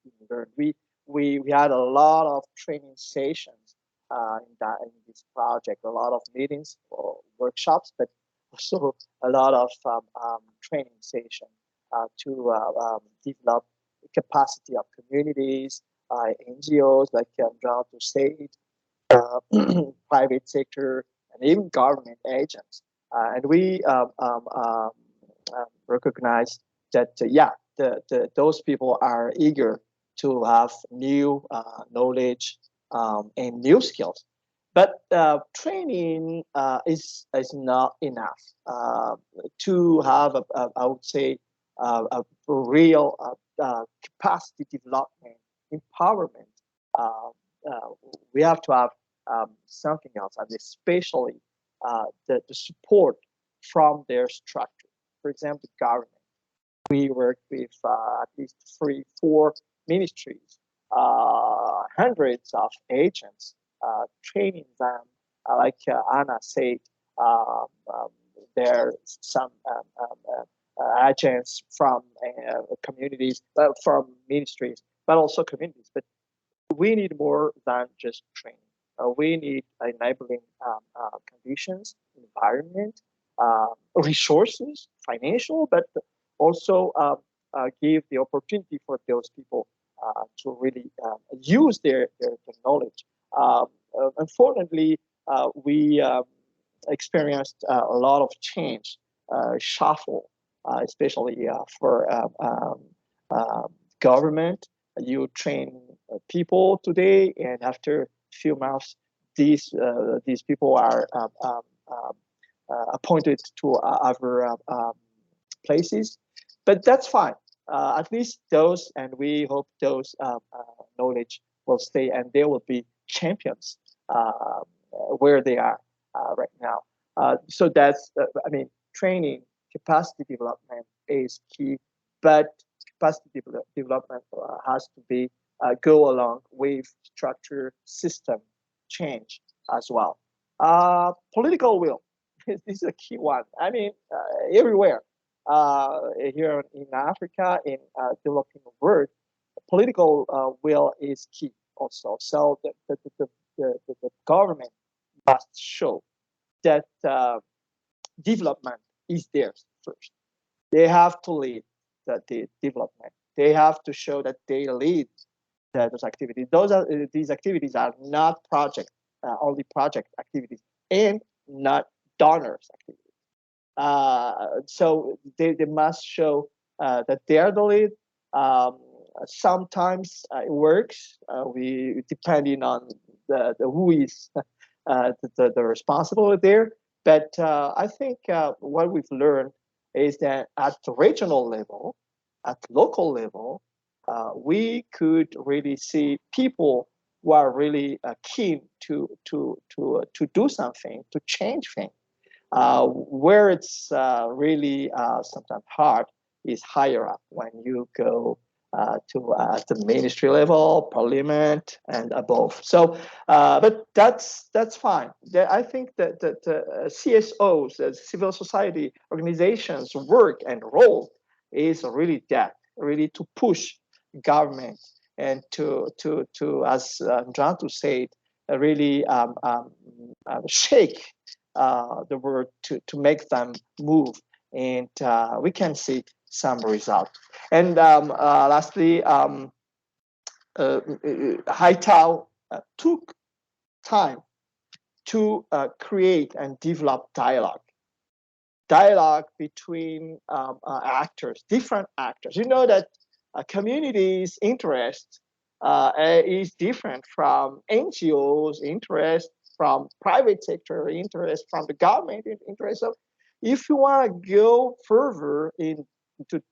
been learned. We had a lot of training sessions in this project, a lot of meetings or workshops, but also a lot of training sessions to develop the capacity of communities, NGOs like John said, private sector, and even government agents. And we recognize that, those people are eager to have new knowledge and new skills. But training is not enough to have, I would say, a real capacity development, empowerment. We have to have something else, and especially the support from their structure. For example, government. We work with at least 3-4 ministries, hundreds of agents, training them. Like Anna said, there are some agents from communities, from ministries, but also communities. But we need more than just training. We need enabling conditions, environment, resources, financial, but also give the opportunity for those people to really use their knowledge. Unfortunately, we experienced a lot of change, shuffle, especially for government. You train people today, and after a few months, these people are appointed to other places. But that's fine. At least those, and we hope those knowledge will stay, and they will be champions where they are right now. So that's, training, capacity development is key, but capacity development has to be go along with structure system change as well. Political will, this is a key one. I mean, everywhere here in Africa, in developing world, political will is key also. So the government must show that development is theirs first. They have to lead the development. They have to show that they lead those activities. These activities are not only project activities and not donors activities. So they must show that they are the lead. Sometimes it works. We depending on the who is the responsibility there. But I think what we've learned is that at the regional level, at local level, we could really see people who are really keen to do something, to change things. Where it's really sometimes hard is higher up when you go to the ministry level, parliament, and above. So, but that's fine. I think that CSOs, civil society organizations' work and role is really that, really to push government and to as Andrantu said, really shake the world to make them move, and we can see some result. And lastly, Hay Tao took time to create and develop dialogue between actors, different actors. You know that communities' interest is different from NGOs' interest, from private sector interest, from the government interest. So if you want to go further into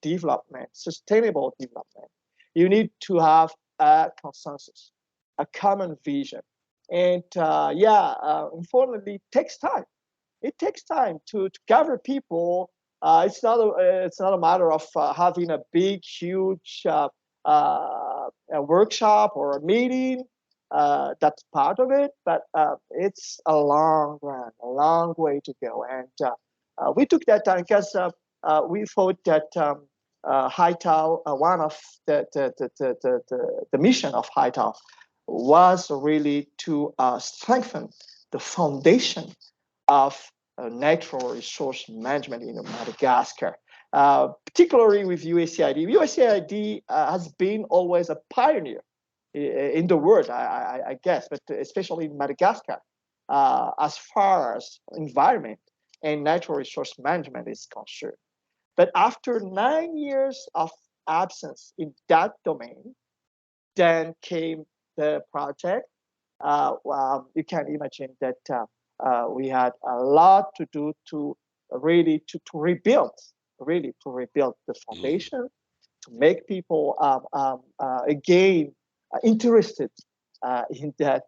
development, sustainable development, you need to have a consensus, a common vision. And unfortunately, it takes time. It takes time to gather people. It's not a matter of having a big, huge a workshop or a meeting. That's part of it, but it's a long run, a long way to go. And we took that time because we thought that Hay Tao, one of the mission of Hay Tao was really to strengthen the foundation of natural resource management in Madagascar, particularly with USAID. USAID has been always a pioneer in the world, I guess, but especially in Madagascar, as far as environment and natural resource management is concerned. But after 9 years of absence in that domain, then came the project. You can imagine that we had a lot to do to really to rebuild the foundation, to make people again interested in that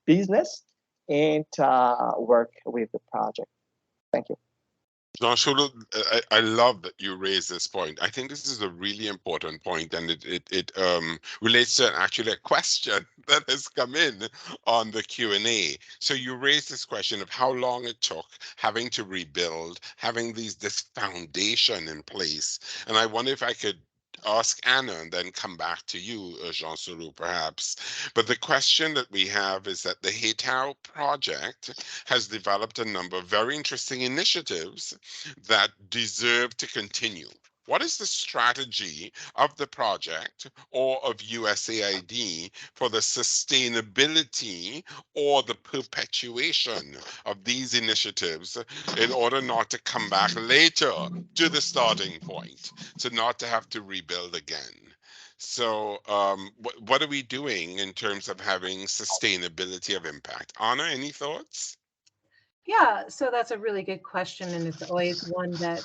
business and work with the project. Thank you. Jean-Charles, I love that you raised this point. I think this is a really important point, and it relates to actually a question that has come in on the Q&A. So you raised this question of how long it took having to rebuild, having this foundation in place. And I wonder if I could ask Anna and then come back to you, Jean-Charles, perhaps. But the question that we have is that the Hay Tao project has developed a number of very interesting initiatives that deserve to continue. What is the strategy of the project or of USAID for the sustainability or the perpetuation of these initiatives in order not to come back later to the starting point, so not to have to rebuild again? So what are we doing in terms of having sustainability of impact? Anna, any thoughts? Yeah, so that's a really good question, and it's always one that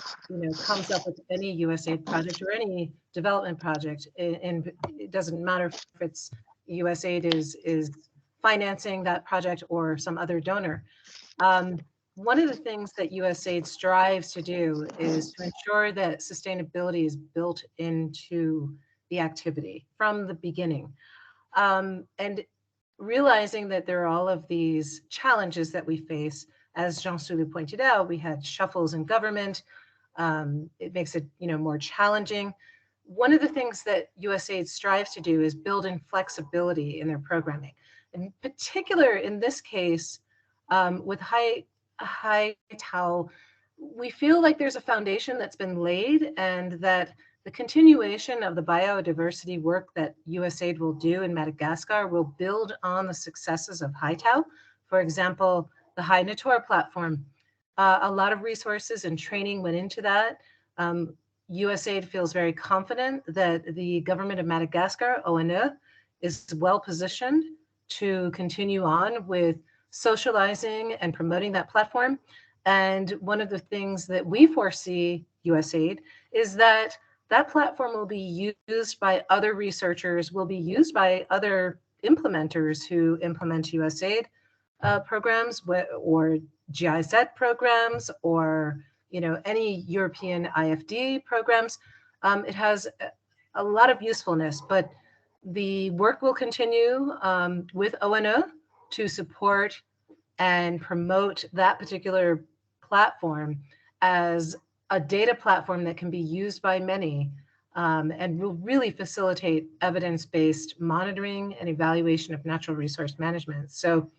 comes up with any USAID project or any development project, and it doesn't matter if it's USAID is financing that project or some other donor. One of the things that USAID strives to do is to ensure that sustainability is built into the activity from the beginning. And realizing that there are all of these challenges that we face, as Jean-Sulu pointed out, we had shuffles in government. It makes it more challenging. One of the things that USAID strives to do is build in flexibility in their programming. In particular, in this case, with Hay Tao, we feel like there's a foundation that's been laid, and that the continuation of the biodiversity work that USAID will do in Madagascar will build on the successes of Hay Tao. For example, the Hay Natura platform. A lot of resources and training went into that. USAID feels very confident that the government of Madagascar, ONE, is well positioned to continue on with socializing and promoting that platform. And one of the things that we foresee, USAID, is that that platform will be used by other researchers, will be used by other implementers who implement USAID programs or GIZ programs, or any European IFD programs. It has a lot of usefulness, but the work will continue with ONE to support and promote that particular platform as a data platform that can be used by many, and will really facilitate evidence-based monitoring and evaluation of natural resource management. So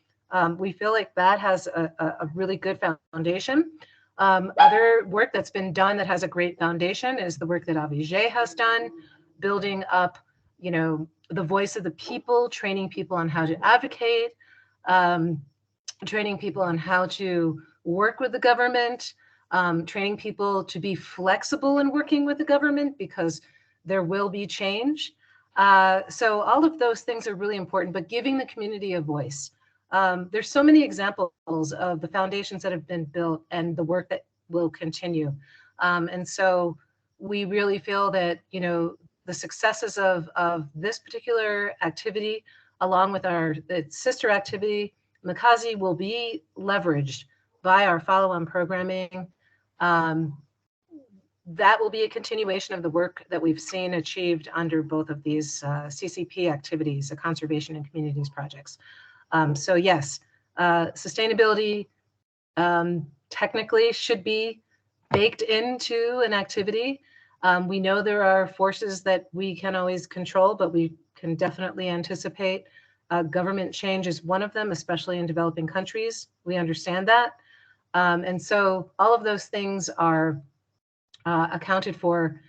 we feel like that has a really good foundation. Other work that's been done that has a great foundation is the work that AVG has done, building up, the voice of the people, training people on how to advocate, training people on how to work with the government, training people to be flexible in working with the government, because there will be change. So all of those things are really important, but giving the community a voice. There's so many examples of the foundations that have been built and the work that will continue. And so we really feel that, the successes of this particular activity, along with its sister activity, Makazi, will be leveraged by our follow-on programming. That will be a continuation of the work that we've seen achieved under both of these CCP activities, the Conservation and Communities projects. So yes, sustainability technically should be baked into an activity. We know there are forces that we can't always control, but we can definitely anticipate. Government change is one of them, especially in developing countries. We understand that. And so all of those things are accounted for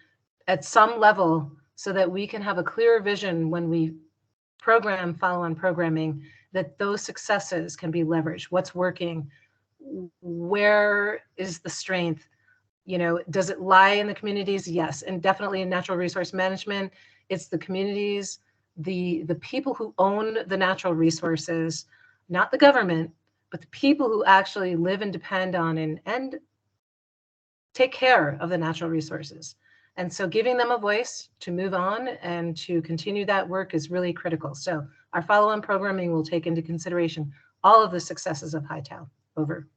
at some level, so that we can have a clearer vision when we program follow-on programming, that those successes can be leveraged. What's working? Where is the strength? Does it lie in the communities? Yes, and definitely in natural resource management, it's the communities, the people who own the natural resources, not the government, but the people who actually live and depend on and take care of the natural resources. And so giving them a voice to move on and to continue that work is really critical. So our follow-on programming will take into consideration all of the successes of Hay Tao. Over.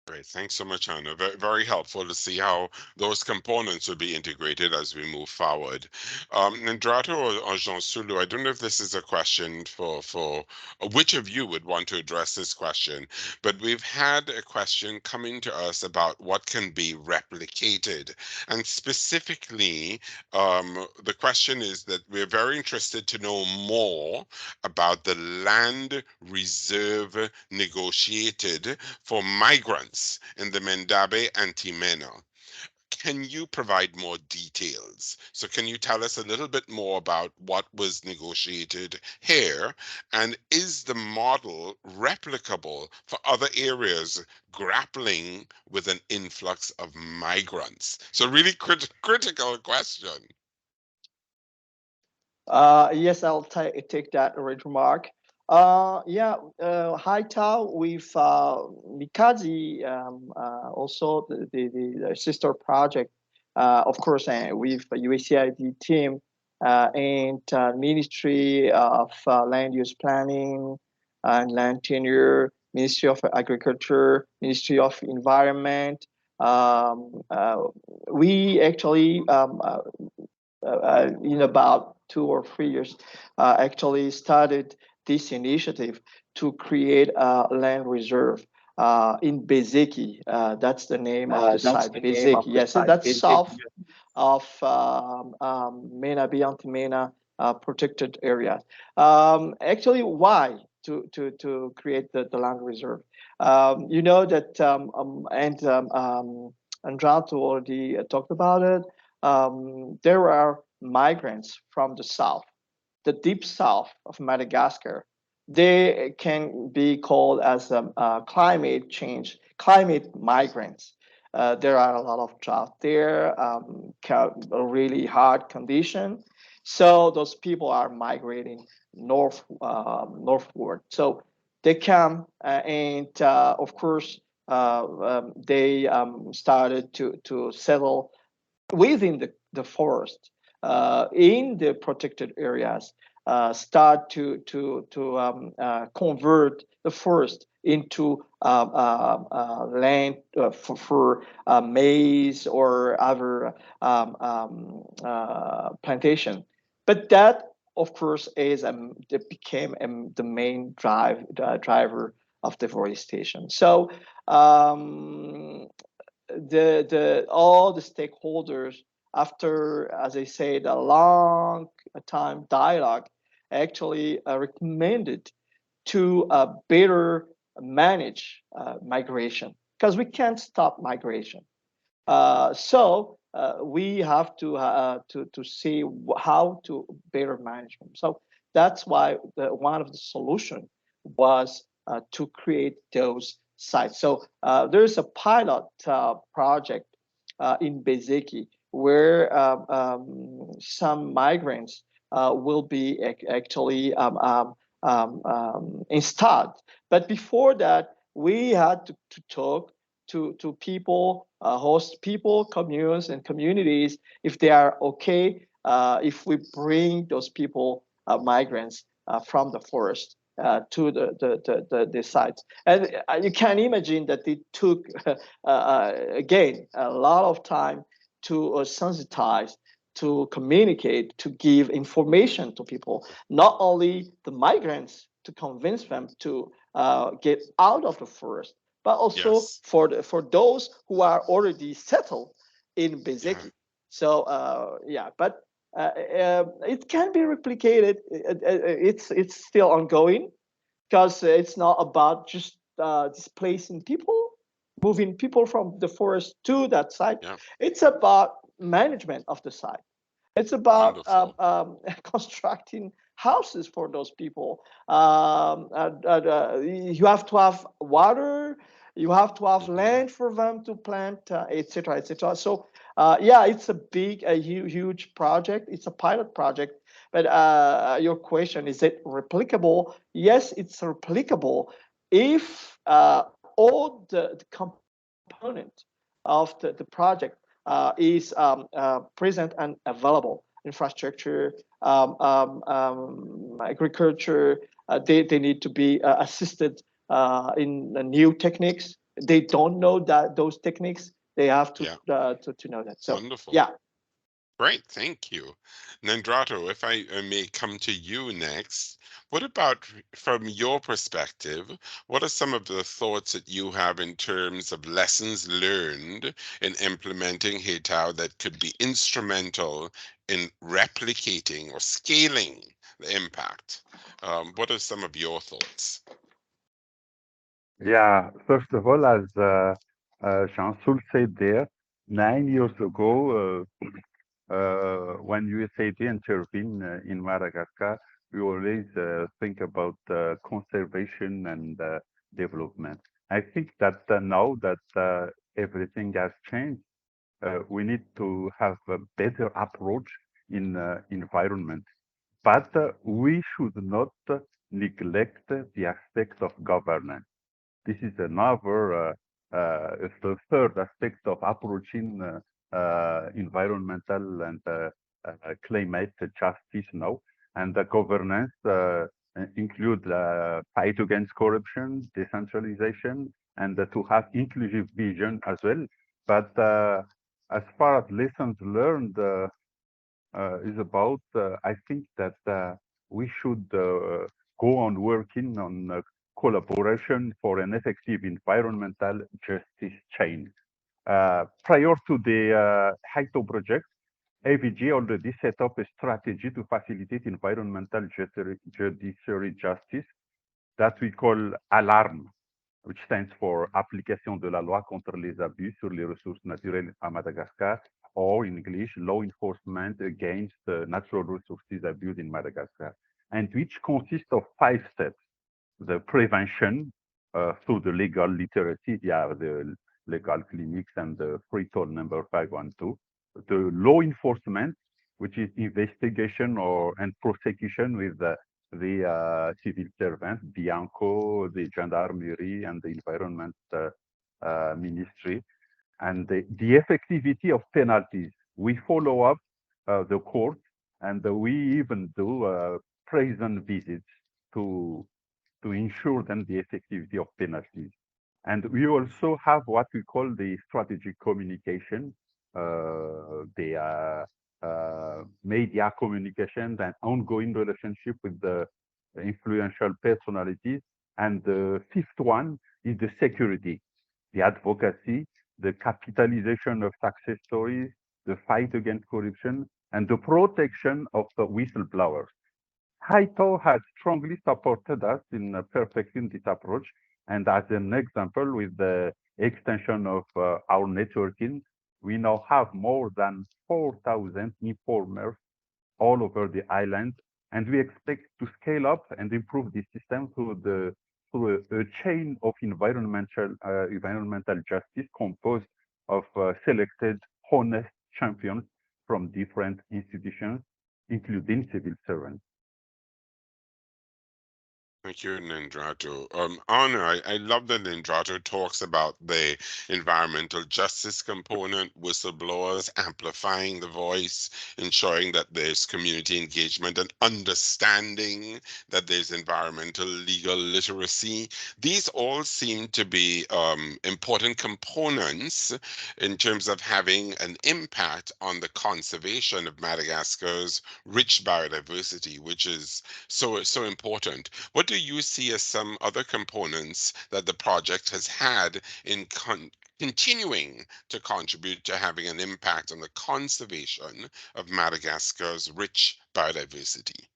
Great. Thanks so much, Anna. Very, very helpful to see how those components will be integrated as we move forward. Nandrato or Jean-Sulu, I don't know if this is a question for which of you would want to address this question, but we've had a question coming to us about what can be replicated. And specifically, the question is that we're very interested to know more about the land reserve negotiated for migrants in the Mendabe and Timena. Can you provide more details? So can you tell us a little bit more about what was negotiated here? And is the model replicable for other areas grappling with an influx of migrants? So really critical question. Yes, I'll take that original mark. Hay Tao with Mikazi, also the sister project, of course, with USAID team and Ministry of Land Use Planning and Land Tenure, Ministry of Agriculture, Ministry of Environment. We actually in about 2 or 3 years, actually started this initiative to create a land reserve in Bezeki. That's the name of the site, Bezeki. Yes, that's south of Mena Biantimena protected area. Actually, why to create the land reserve? You know that, Andrato already talked about it. There are migrants from the south, the deep south of Madagascar. They can be called as climate migrants. There are a lot of drought there, a really hard condition. So those people are migrating northward. So they come, and of course, they started to settle within the forest, in the protected areas, start to convert the forest into land for maize or other plantation. But that, of course, it became the main driver of deforestation. So all the stakeholders, after, as I said, a long time dialogue, actually recommended to better manage migration, because we can't stop migration. So we have to see how to better manage them. So that's why one of the solution was to create those sites. So there's a pilot project in Bezeki where some migrants will be actually installed. But before that, we had to talk to people, host people, communes, and communities, if they are okay, if we bring those people, migrants, from the forest to the sites. And you can imagine that it took, again, a lot of time to sensitize, to communicate, to give information to people, not only the migrants, to convince them to get out of the forest, but also Yes. for those who are already settled in Yeah. Bezeki. So but it can be replicated. It's still ongoing, because it's not about just displacing people, moving people from the forest to that site. Yeah. It's about management of the site. It's about Wonderful. constructing houses for those people. You have to have water. You have to have Hmm. land for them to plant, etc., etc. So, yeah, it's a huge project. It's a pilot project. But your question, is it replicable? Yes, it's replicable if all the component of the project is present and available. Infrastructure, agriculture, they need to be assisted in the new techniques. They don't know that those techniques. They have Yeah. to know that. So Wonderful. yeah. Great, thank you. Nandrato, if I may come to you next, what about from your perspective? What are some of the thoughts that you have in terms of lessons learned in implementing Hay Tao that could be instrumental in replicating or scaling the impact? What are some of your thoughts? Yeah, first of all, as Jean-Sul said there, 9 years ago, when USAID intervened in Madagascar, we always think about conservation and development. I think that now that everything has changed, we need to have a better approach in environment. But we should not neglect the aspect of governance. This is another, the third aspect of approaching environmental and climate justice now. And the governance include fight against corruption, decentralization, and to have inclusive vision as well. But as far as lessons learned, is about, I think that we should go on working on collaboration for an effective environmental justice chain. Prior to the Hay Tao project, AVG already set up a strategy to facilitate environmental judiciary justice that we call ALARM, which stands for Application de la Loi contre les abus sur les ressources naturelles à Madagascar, or in English, Law Enforcement Against Natural Resources Abuse in Madagascar, and which consists of 5 steps. The prevention through the legal literacy via the legal clinics and the free toll number 512. The law enforcement, which is investigation and prosecution with the civil servants, Bianco, the gendarmerie, and the environment ministry, and the effectivity of penalties. We follow up the court, and we even do prison visits to ensure then the effectivity of penalties. And we also have what we call the strategic communication, the media communication and ongoing relationship with the influential personalities. And the 5th one is the security, the advocacy, the capitalization of success stories, the fight against corruption, and the protection of the whistleblowers. Hay Tao has strongly supported us in perfecting this approach. And as an example, with the extension of our networking, we now have more than 4,000 informers all over the island. And we expect to scale up and improve this system through a chain of environmental justice composed of selected honest champions from different institutions, including civil servants. Thank you, Nindrato. Honor, I love that Nindrato talks about the environmental justice component, whistleblowers, amplifying the voice, ensuring that there's community engagement and understanding that there's environmental legal literacy. These all seem to be important components in terms of having an impact on the conservation of Madagascar's rich biodiversity, which is so important. What do you see as some other components that the project has had in continuing to contribute to having an impact on the conservation of Madagascar's rich biodiversity?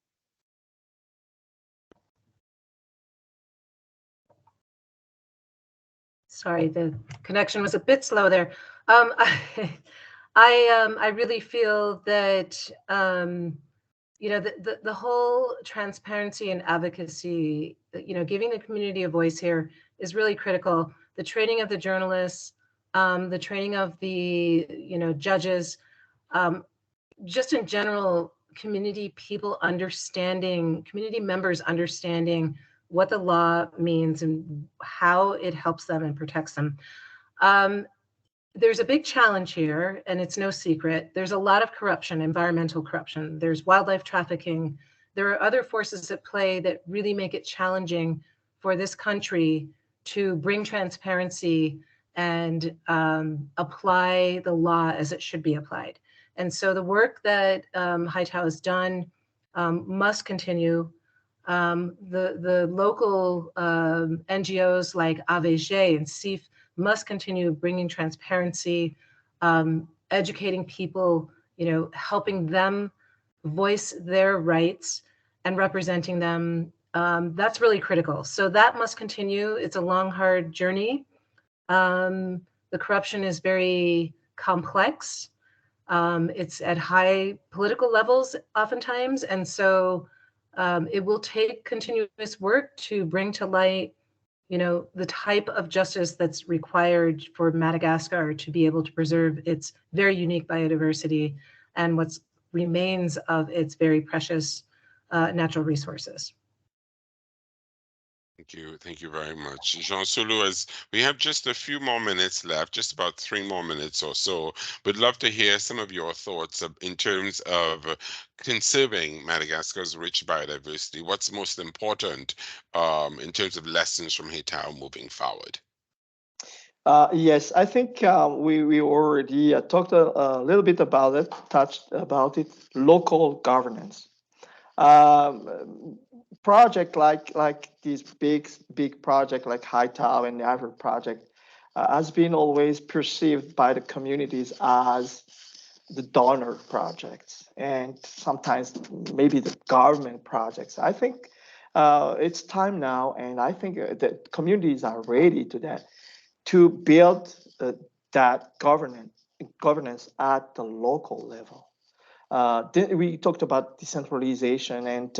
Sorry, the connection was a bit slow there. I really feel that the whole transparency and advocacy, giving the community a voice here is really critical. The training of the journalists, the training of the judges, just in general, community members understanding what the law means and how it helps them and protects them. There's a big challenge here, and it's no secret. There's a lot of corruption, environmental corruption. There's wildlife trafficking. There are other forces at play that really make it challenging for this country to bring transparency and apply the law as it should be applied. And so the work that Hay Tao has done must continue. The local NGOs like AVG and CIF must continue bringing transparency, educating people, helping them voice their rights and representing them. That's really critical. So that must continue. It's a long, hard journey. The corruption is very complex. It's at high political levels oftentimes. And so it will take continuous work to bring to light the type of justice that's required for Madagascar to be able to preserve its very unique biodiversity and what remains of its very precious natural resources. Thank you very much. Jean-Sulu, as we have just a few more minutes left, just about 3 more minutes or so, would love to hear some of your thoughts in terms of conserving Madagascar's rich biodiversity. What's most important in terms of lessons from Hay Tao moving forward? Yes, I think we already talked a little bit about it, touched about it. Local governance. Project like this big project like Hay Tao and the Ivory project has been always perceived by the communities as the donor projects and sometimes maybe the government projects. I think it's time now, and I think that communities are ready to that to build that governance at the local level. We talked about decentralization, and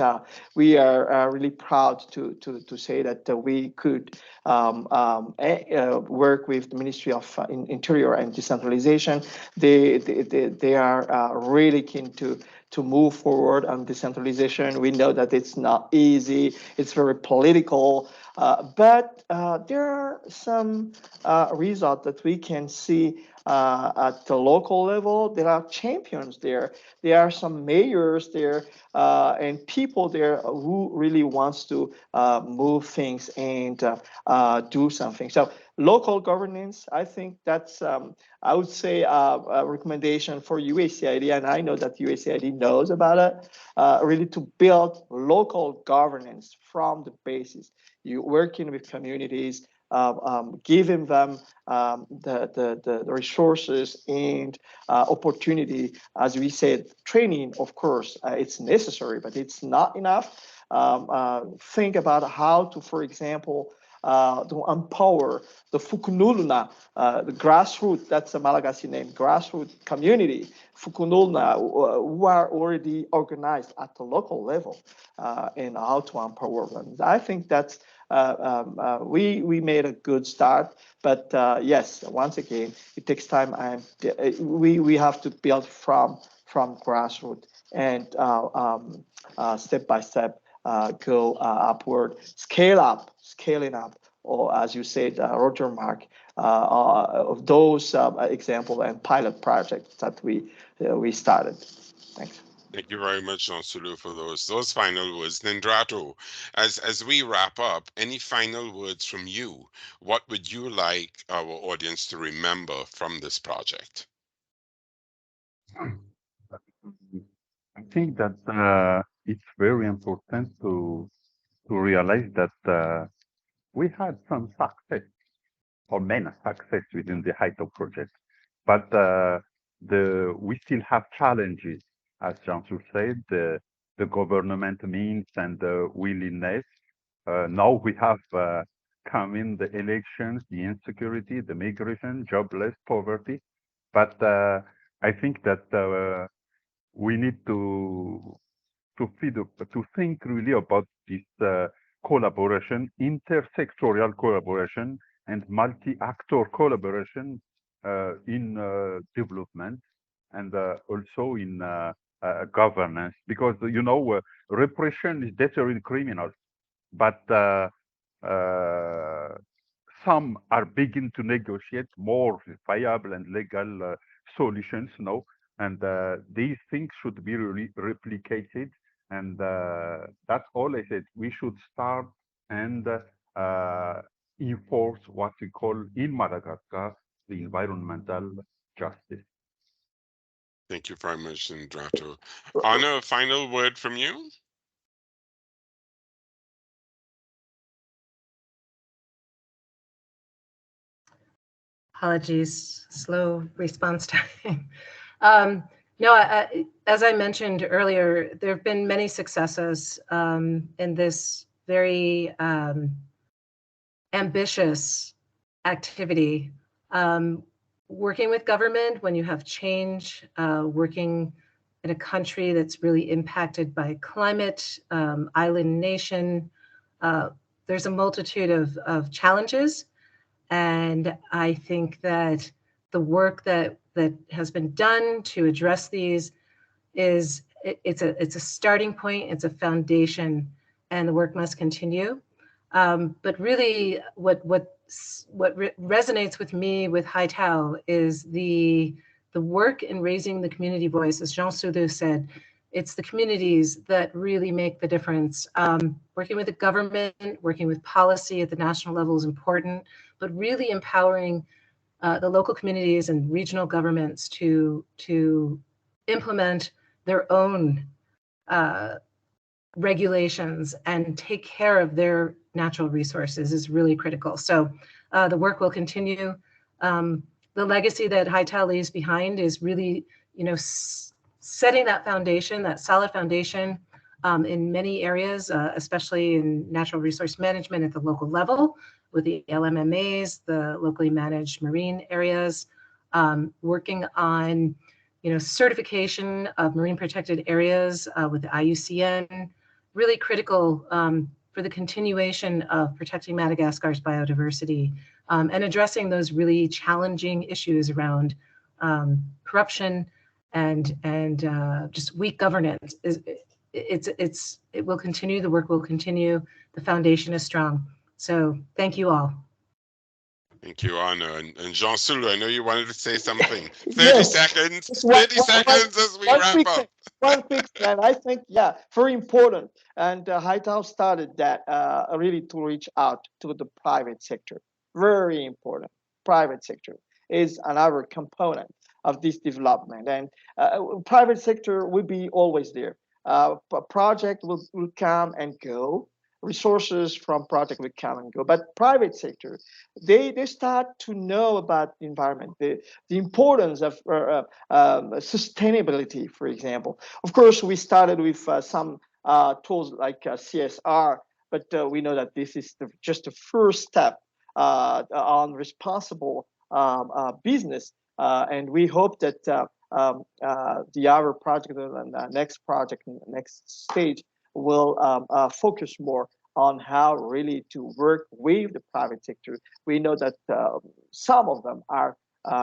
we are really proud to say that we could work with the Ministry of Interior and Decentralization. They are really keen to move forward on decentralization. We know that it's not easy, it's very political, but there are some results that we can see at the local level. There are champions there. There are some mayors there and people there who really wants to move things and do something. So local governance, I think that's, I would say, a recommendation for USAID, and I know that USAID knows about it, really to build local governance from the basis. You working with communities, giving them the resources and opportunity. As we said, training, of course, it's necessary, but it's not enough. Think about how to, for example, to empower the Fukunuluna, the grassroots, that's a Malagasy name, grassroots community, Fukunuluna, who are already organized at the local level, and how to empower them. I think that's we made a good start, but yes, once again, it takes time, and we have to build from grassroots and step by step go upward, scaling up, or as you said, Roger Mark, of those example and pilot projects that we started. Thanks. Thank you very much, Jean-Sulu, for those final words. Nindrato, as we wrap up, any final words from you? What would you like our audience to remember from this project? I think that it's very important to realize that we had some success or many success within the Hay Tao project, but we still have challenges, as Jean-Sul said, the government means and the willingness. Now we have come in the elections, the insecurity, the migration, jobless, poverty, but I think that we need to think really about this collaboration, intersectorial collaboration, and multi-actor collaboration in development and also in governance. Because repression is deterring criminals, but some are beginning to negotiate more viable and legal solutions now, and these things should be really replicated. And that's all I said. We should start and enforce what we call in Madagascar the environmental justice. Thank you very much, Nindrato. Anna, a final word from you? Apologies, slow response time. No, as I mentioned earlier, there have been many successes in this very ambitious activity. Working with government when you have change, working in a country that's really impacted by climate, island nation, there's a multitude of challenges. And I think that the work that has been done to address these it's a starting point, it's a foundation, and the work must continue. But really, what resonates with me with Hay Tao is the work in raising the community voice, as Jean-Sulu said, it's the communities that really make the difference. Working with the government, working with policy at the national level is important, but really empowering the local communities and regional governments to implement their own regulations and take care of their natural resources is really critical. So the work will continue. The legacy that Hay Tao leaves behind is really, setting that foundation, that solid foundation in many areas, especially in natural resource management at the local level with the LMMAs, the locally managed marine areas, working on certification of marine protected areas with the IUCN, really critical for the continuation of protecting Madagascar's biodiversity and addressing those really challenging issues around corruption and just weak governance. It will continue. The work will continue. The foundation is strong. So thank you all. Thank you, Anna. And Jean-Sulu, I know you wanted to say something. 30 Yes. seconds. Just 30 seconds as we wrap up. One quick thing, and I think, yeah, very important. And Hay Tao started that really to reach out to the private sector. Very important. Private sector is another component of this development, and private sector will be always there. Project will come and go. Resources from project will come and go, but private sector, they start to know about the environment, the importance of sustainability, for example. Of course, we started with some tools like CSR, but we know that this is just the first step on responsible business, and we hope that the other project and the next project, next stage will focus more on how really to work with the private sector. We know that some of them are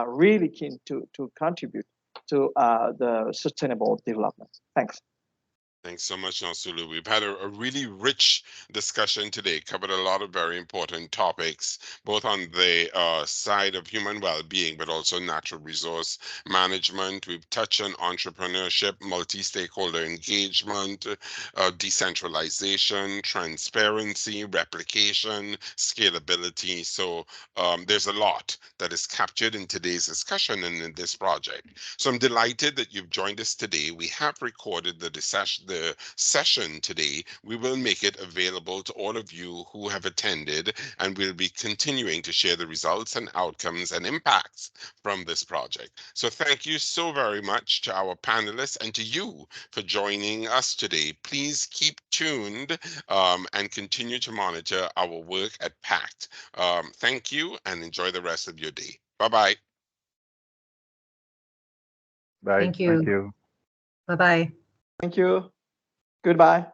really keen to contribute to the sustainable development. Thanks. Thanks so much, Jean-Sulu. We've had a really rich discussion today, covered a lot of very important topics, both on the side of human well-being, but also natural resource management. We've touched on entrepreneurship, multi-stakeholder engagement, decentralization, transparency, replication, scalability. So there's a lot that is captured in today's discussion and in this project. So I'm delighted that you've joined us today. We have recorded the session today. We will make it available to all of you who have attended, and we'll be continuing to share the results and outcomes and impacts from this project. So thank you so very much to our panelists and to you for joining us today. Please keep tuned and continue to monitor our work at PACT. Thank you and enjoy the rest of your day. Bye-bye. Bye. Thank you. Thank you. Bye-bye. Thank you. Goodbye.